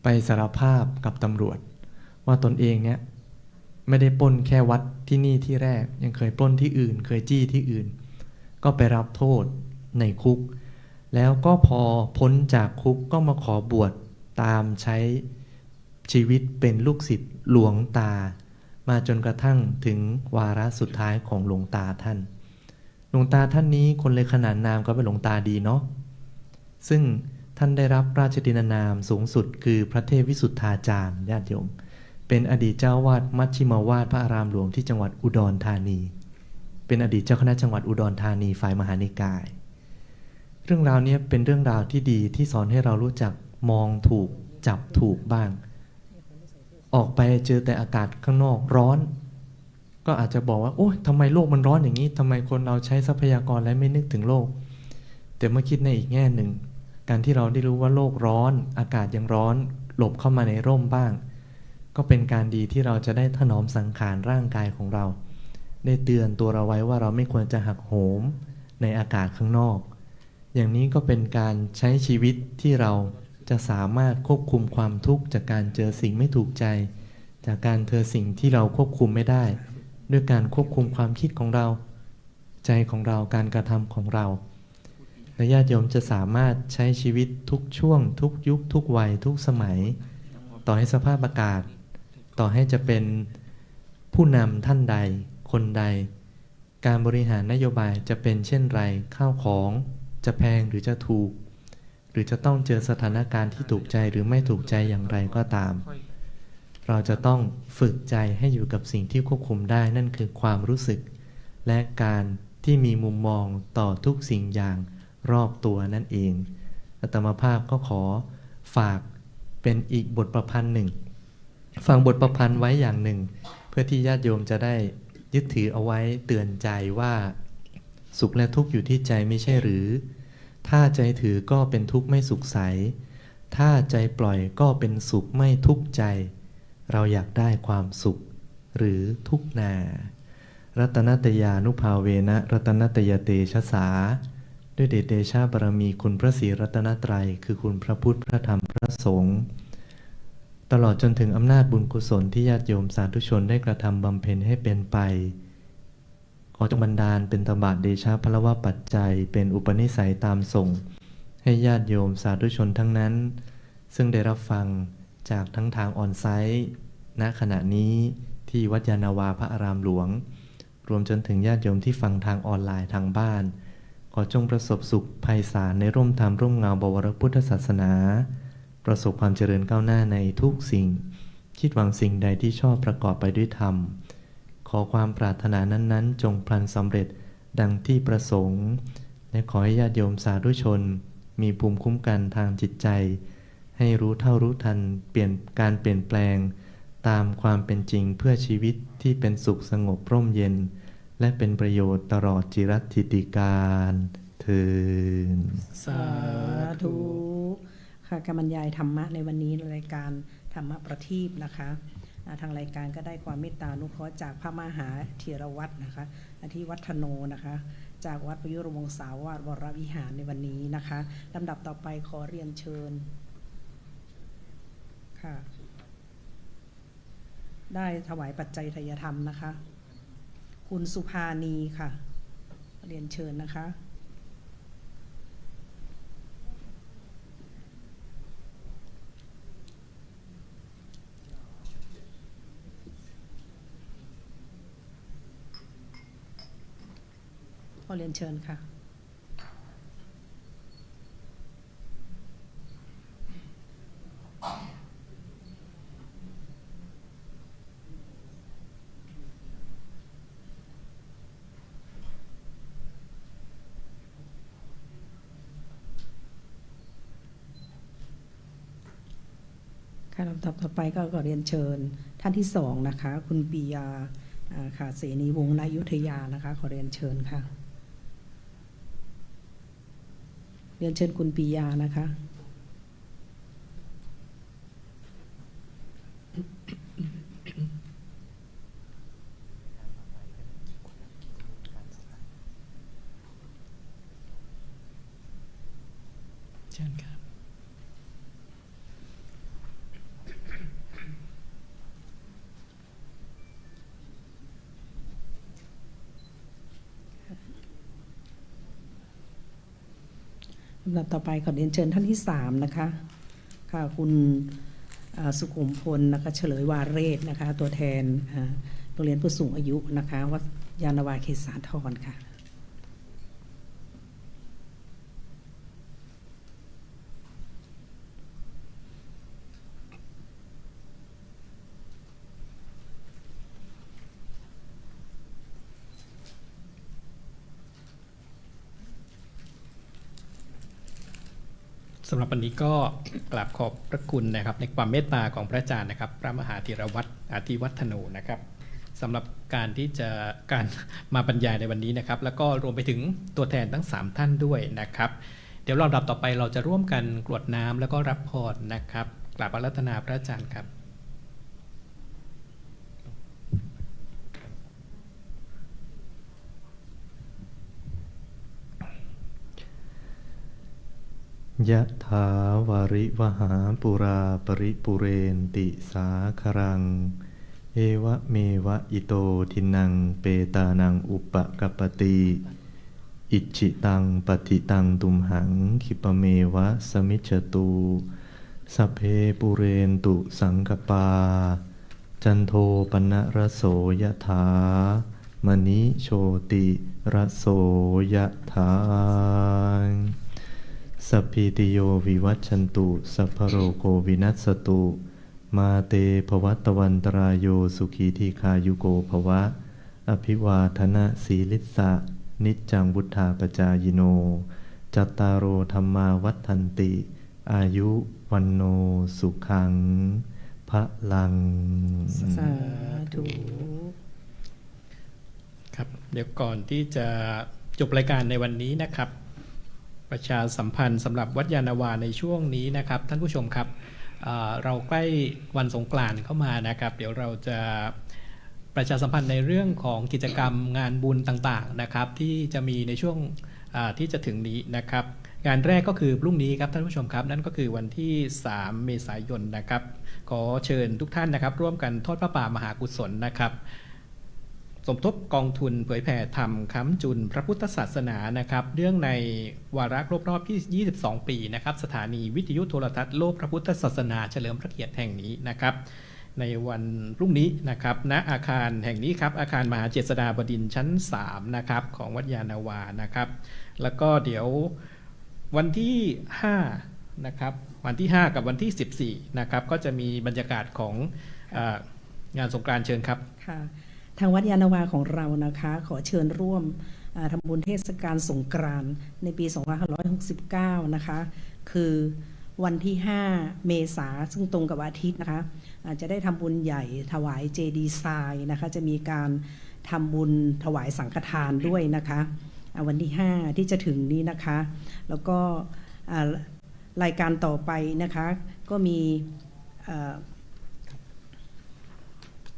[SPEAKER 4] ไปสารภาพกับตำรวจว่าตนเองเนี่ยไม่ได้ปล้นแค่วัดที่นี่ที่แรกยังเคยปล้นที่อื่นเคยจี้ที่อื่นก็ไปรับโทษในคุกแล้วก็พอพ้นจากคุกก็มาขอบวชตามใช้ชีวิตเป็นลูกศิษย์หลวงตามาจนกระทั่งถึงวาระสุดท้ายของหลวงตาท่านหลวงตาท่านนี้คนเลยขนานนามก็เป็นหลวงตาดีเนาะซึ่งท่านได้รับราชทินานามสูงสุดคือพระเทพวิสุทธาจารย์ญาติโยมเป็นอดีตเจ้าวาดมัชชิมาวาดพระอารามหลวงที่จังหวัดอุดรธานีเป็นอดีตเจ้าคณะจังหวัดอุดรธานีฝ่ายมหานิกายเรื่องราวนี้เป็นเรื่องราวที่ดีที่สอนให้เรารู้จักมองถูกจับถูกบ้างออกไปเจอแต่อากาศข้างนอกร้อนก็อาจจะบอกว่าโอ๊ยทำไมโลกมันร้อนอย่างนี้ทำไมคนเราใช้ทรัพยากรและไม่นึกถึงโลกแต่เมื่อคิดในอีกแง่หนึ่งการที่เราได้รู้ว่าโลกร้อนอากาศยังร้อนหลบเข้ามาในร่มบ้างก็เป็นการดีที่เราจะได้ถนอมสังขารร่างกายของเราได้เตือนตัวเราไว้ว่าเราไม่ควรจะหักโหมในอากาศข้างนอกอย่างนี้ก็เป็นการใช้ชีวิตที่เราจะสามารถควบคุมความทุกข์จากการเจอสิ่งไม่ถูกใจจากการเจอสิ่งที่เราควบคุมไม่ได้ด้วยการควบคุมความคิดของเราใจของเราการกระทำของเราและญาติโยมจะสามารถใช้ชีวิตทุกช่วงทุกยุคทุกวัยทุกสมัยต่อให้สภาพอากาศต่อให้จะเป็นผู้นำท่านใดคนใดการบริหารนโยบายจะเป็นเช่นไรข้าวของจะแพงหรือจะถูกหรือจะต้องเจอสถานการณ์ที่ถูกใจหรือไม่ถูกใจอย่างไรก็ตามเราจะต้องฝึกใจให้อยู่กับสิ่งที่ควบคุมได้นั่นคือความรู้สึกและการที่มีมุมมองต่อทุกสิ่งอย่างรอบตัวนั่นเองอาตมาภาพก็ขอฝากเป็นอีกบทประพันธ์หนึ่งฟังบทประพันธ์ไว้อย่างหนึ่งเพื่อที่ญาติโยมจะได้ยึดถือเอาไว้เตือนใจว่าสุขและทุกข์อยู่ที่ใจไม่ใช่หรือถ้าใจถือก็เป็นทุกข์ไม่สุขใสถ้าใจปล่อยก็เป็นสุขไม่ทุกข์ใจเราอยากได้ความสุขหรือทุกข์นารัตนตยานุภาเวนะรัตนตยเตชะสาด้วยเดชเดชะบารมีคุณพระศรีรัตนตรัยคือคุณพระพุทธพระธรรมพระสงฆ์ตลอดจนถึงอำนาจบุญกุศลที่ญาติโยมสาธุชนได้กระทำบำเพ็ญให้เป็นไปขอจงบันดาลเป็นตบะเดชะพลวะปัจจัยเป็นอุปนิสัยตามส่งให้ญาติโยมสาธุชนทั้งนั้นซึ่งได้รับฟังจากทั้งทางออนไซต์ณขณะนี้ที่วัดยานาวาพระอารามหลวงรวมจนถึงญาติโยมที่ฟังทางออนไลน์ทางบ้านขอจงประสบสุขไพศาลในร่มธรรมร่มเงาบวรพุทธศาสนาประสบความเจริญก้าวหน้าในทุกสิ่งคิดหวังสิ่งใดที่ชอบประกอบไปด้วยธรรมขอความปรารถนานั้นๆจงพลันสำเร็จดังที่ประสงค์และขอให้ญาติโยมสาธุชนมีภูมิคุ้มกันทางจิตใจให้รู้เท่ารู้ทันการเปลี่ยนแปลงตามความเป็นจริงเพื่อชีวิตที่เป็นสุขสงบร่มเย็นและเป็นประโยชน์ตลอดจิรัติติการเถิด
[SPEAKER 1] สาธุค่ะการบรรยายธรรมะในวันนี้รายการธรรมะประทีปนะคะทางรายการก็ได้ความเมตตาอนุเคราะห์จากพระมหาเถรวัตรนะคะที่วัดธโนนะคะจากวัดประยุรวงศาวาสวรวิหารในวันนี้นะคะลำดับต่อไปขอเรียนเชิญค่ะได้ถวายปัจจัยทายธรรมนะคะคุณสุภานีค่ะเรียนเชิญนะคะขอเรียนเชิญค่ะ ค่ะลำดับต่อไปก็ขอเรียนเชิญท่านที่สองนะคะคุณปิยาค่ะเสนีวงศ์นายุทธยานะคะขอเรียนเชิญค่ะเรียนเชิญคุณปิยานะคะ
[SPEAKER 2] เชิญครับ
[SPEAKER 1] ลำดับต่อไปขอเรียนเชิญท่านที่สามนะคะค่ะคุณสุขุมพลนะคะเฉลยวาเรศนะคะตัวแทนโรงเรียนผู้สูงอายุนะคะวัดยานนาวาเขตสาทรค่ะ
[SPEAKER 2] สำหรับวันนี้ก็กราบขอบพระคุณนะครับในความเมตตาของพระอาจารย์นะครับพระมหาธีรวัตรอาทิวัฒโนนะครับสำหรับการมาบรรยายในวันนี้นะครับแล้วก็รวมไปถึงตัวแทนทั้ง3ท่านด้วยนะครับเดี๋ยวลำดับต่อไปเราจะร่วมกันกรวดน้ำแล้วก็รับพรนะครับกราบอาราธนาพระอาจารย์ครับ
[SPEAKER 3] ยะถาวาริวหาปุราปริปุเรนติสาครังเอวะเมวะอิโตทินังเปตานังอุปกปปติอิจิตังปฏิตังตุมหังคิปะเมวะสมิจฉตุสัพเพปุเรนตุสังกปาจันโทปนะระโสยะถามณิโชติระโสยะถาสัพพิติโยวิวัชชันตุสัพพโรโควินัสสตุมาเตภวัตวันตรายโยสุขีทีคายุโกภวะอภิวาทนะสีลิสะนิจจังวุธาปจายโนจัตตารโอธรรมาวัฏันติอายุวันโนสุขังพะลัง
[SPEAKER 1] สาธุ
[SPEAKER 2] ครับเดี๋ยวก่อนที่จะจบรายการในวันนี้นะครับประชาสัมพันธ์สำหรับวัดยานนาวาในช่วงนี้นะครับท่านผู้ชมครับเราใกล้วันสงกรานต์เข้ามานะครับเดี๋ยวเราจะประชาสัมพันธ์ในเรื่องของกิจกรรมงานบุญต่างๆนะครับที่จะมีในช่วงที่จะถึงนี้นะครับงานแรกก็คือพรุ่งนี้ครับท่านผู้ชมครับนั่นก็คือวันที่3เมษายนนะครับขอเชิญทุกท่านนะครับร่วมกันทอดพระป่ามหากุศลนะครับสมทบกองทุนเผยแผ่ธรรมค้ำจุนพระพุทธศาสนานะครับเรื่องในวาระครบรอบที่22 ปีนะครับสถานีวิทยุโทรทัศน์โลกพระพุทธศาสนาเฉลิมพระเกียรติแห่งนี้นะครับในวันพรุ่งนี้นะครับณอาคารแห่งนี้ครับอาคารมหาเจษฎาบดินทร์ชั้น3นะครับของวัดยานนาวานะครับแล้วก็เดี๋ยววันที่5นะครับวันที่5กับวันที่14นะครับก็จะมีบรรยากาศของงานสงกรานต์เชิญครับ
[SPEAKER 1] ค่ะทางวัดยานนาวาของเรานะคะขอเชิญร่วมทำบุญเทศกาลสงกรานต์ในปี 2569 นะคะคือวันที่5เมษายนซึ่งตรงกับอาทิตย์นะคะจะได้ทำบุญใหญ่ถวายเจดีย์ทรายนะคะจะมีการทำบุญถวายสังฆทานด้วยนะคะวันที่5ที่จะถึงนี้นะคะแล้วก็รายการต่อไปนะคะก็มี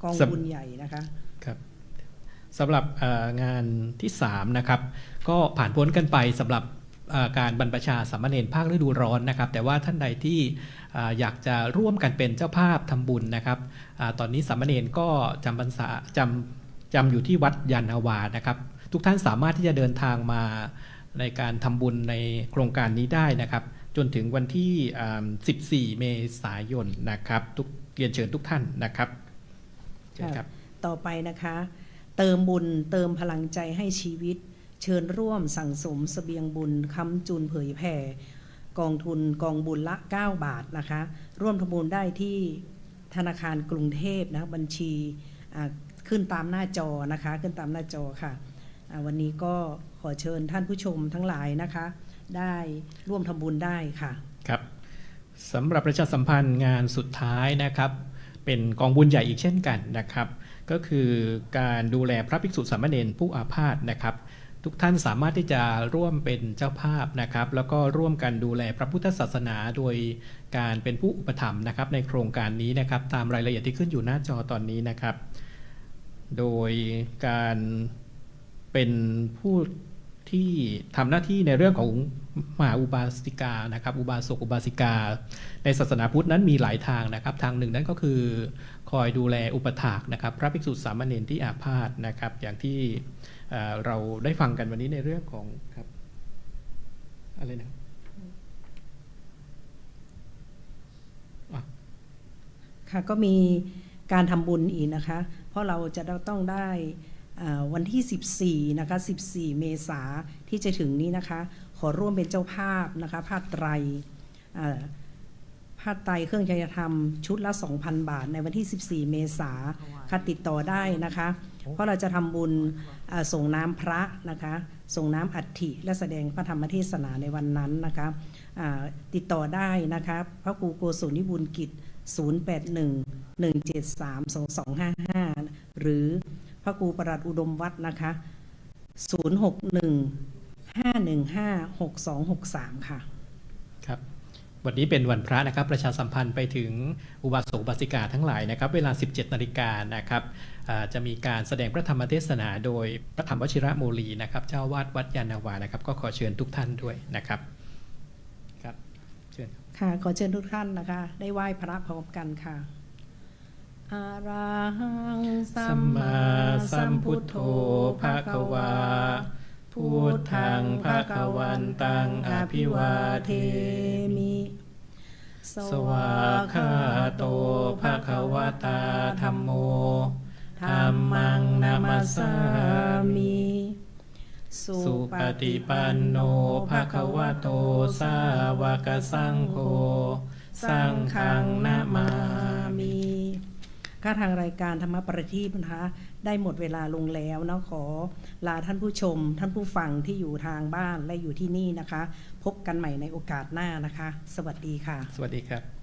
[SPEAKER 1] กองบุญใหญ่นะคะ
[SPEAKER 2] ครับสำหรับงานที่3นะครับก็ผ่านพ้นกันไปสำหรับการบรรพชาสามเณรภาคฤดูร้อนนะครับแต่ว่าท่านใดที่อยากจะร่วมกันเป็นเจ้าภาพทำบุญนะครับตอนนี้สามเณรก็จำพรรษาจำอยู่ที่วัดยานนาวานะครับทุกท่านสามารถที่จะเดินทางมาในการทำบุญในโครงการนี้ได้นะครับจนถึงวันที่14 เมษายนนะครับเรียนเชิญทุกท่านนะครับ
[SPEAKER 1] ต่อไปนะคะเติมบุญเติมพลังใจให้ชีวิตเชิญร่วมสั่งสมเสบียงบุญค้ำจุนเผยแผ่กองทุนกองบุญละ9 บาทนะคะร่วมทำบุญได้ที่ธนาคารกรุงเทพนะบัญชีขึ้นตามหน้าจอนะคะขึ้นตามหน้าจอค่ะวันนี้ก็ขอเชิญท่านผู้ชมทั้งหลายนะคะได้ร่วมทำบุญได้ค่ะ
[SPEAKER 2] ครับ สำหรับประชาสัมพันธ์งานสุดท้ายนะครับเป็นกองบุญใหญ่อีกเช่นกันนะครับก็คือการดูแลพระภิกษุสามเณรผู้อาพาธนะครับทุกท่านสามารถที่จะร่วมเป็นเจ้าภาพนะครับแล้วก็ร่วมกันดูแลพระพุทธศาสนาโดยการเป็นผู้อุปถัมภ์นะครับในโครงการนี้นะครับตามรายละเอียดที่ขึ้นอยู่หน้าจอตอนนี้นะครับโดยการเป็นผู้ที่ทำหน้าที่ในเรื่องของมหาอุบาสิกานะครับอุบาสกอุบาสิกาในศาสนาพุทธนั้นมีหลายทางนะครับทางหนึ่งนั่นก็คือคอยดูแลอุปถากนะครับพระภิกษุสามเณรที่อาพาธนะครับอย่างที่เราได้ฟังกันวันนี้ในเรื่องของครับอะไรนะ
[SPEAKER 1] ค่ะก็มีการทำบุญอีกนะคะเพราะเราจะต้องได้วันที่14นะคะ14 เมษาที่จะถึงนี้นะคะขอร่วมเป็นเจ้าภาพนะคะผ้าไตรเครื่องจริยธรรมชุดละ 2,000 บาทในวันที่ 14 เมษาค่ะติดต่อได้นะคะเพราะเราจะทำบุญส่งน้ำพระนะคะส่งน้ำอัฐิและแสดงพระธรรมเทศนาในวันนั้นนะคะติดต่อได้นะคะพระครูโกศลนิบุญกิจ081-173-2255หรือพระครูประหลัดอุดมวัฒน์นะคะ061-515-6263ค่ะ
[SPEAKER 2] ครับวันนี้เป็นวันพระนะครับประชาสัมพันธ์ไปถึงอุบาสกอุบาสิกาทั้งหลายนะครับเวลา 17 นาฬิกานะครับจะมีการแสดงพระธรรมเทศนาโดยพระธรรมวชิระโมลีนะครับเจ้าวาดวัดยานนาวานะครับก็ขอเชิญทุกท่านด้วยนะครับครับเชิญ
[SPEAKER 1] ค่ะขอเชิญทุกท่านนะคะได้ไหว้พระพร้อมกันค่ะอะระหังสัมมาสัมพุทโธภะคะวาพุทธังภะคะวันตังอภิวาเทมิสวากขาโตภะคะวตาธัมโมธัมมังนามัสสามิสุปฏิปันโนภะคะวะโตสาวกสังโฆสังฆังนะมามิค่ะทางรายการธรรมประทีปนะคะได้หมดเวลาลงแล้วนะขอลาท่านผู้ชมท่านผู้ฟังที่อยู่ทางบ้านและอยู่ที่นี่นะคะพบกันใหม่ในโอกาสหน้านะคะสวัสดีค่ะ
[SPEAKER 2] สวัสดีครับ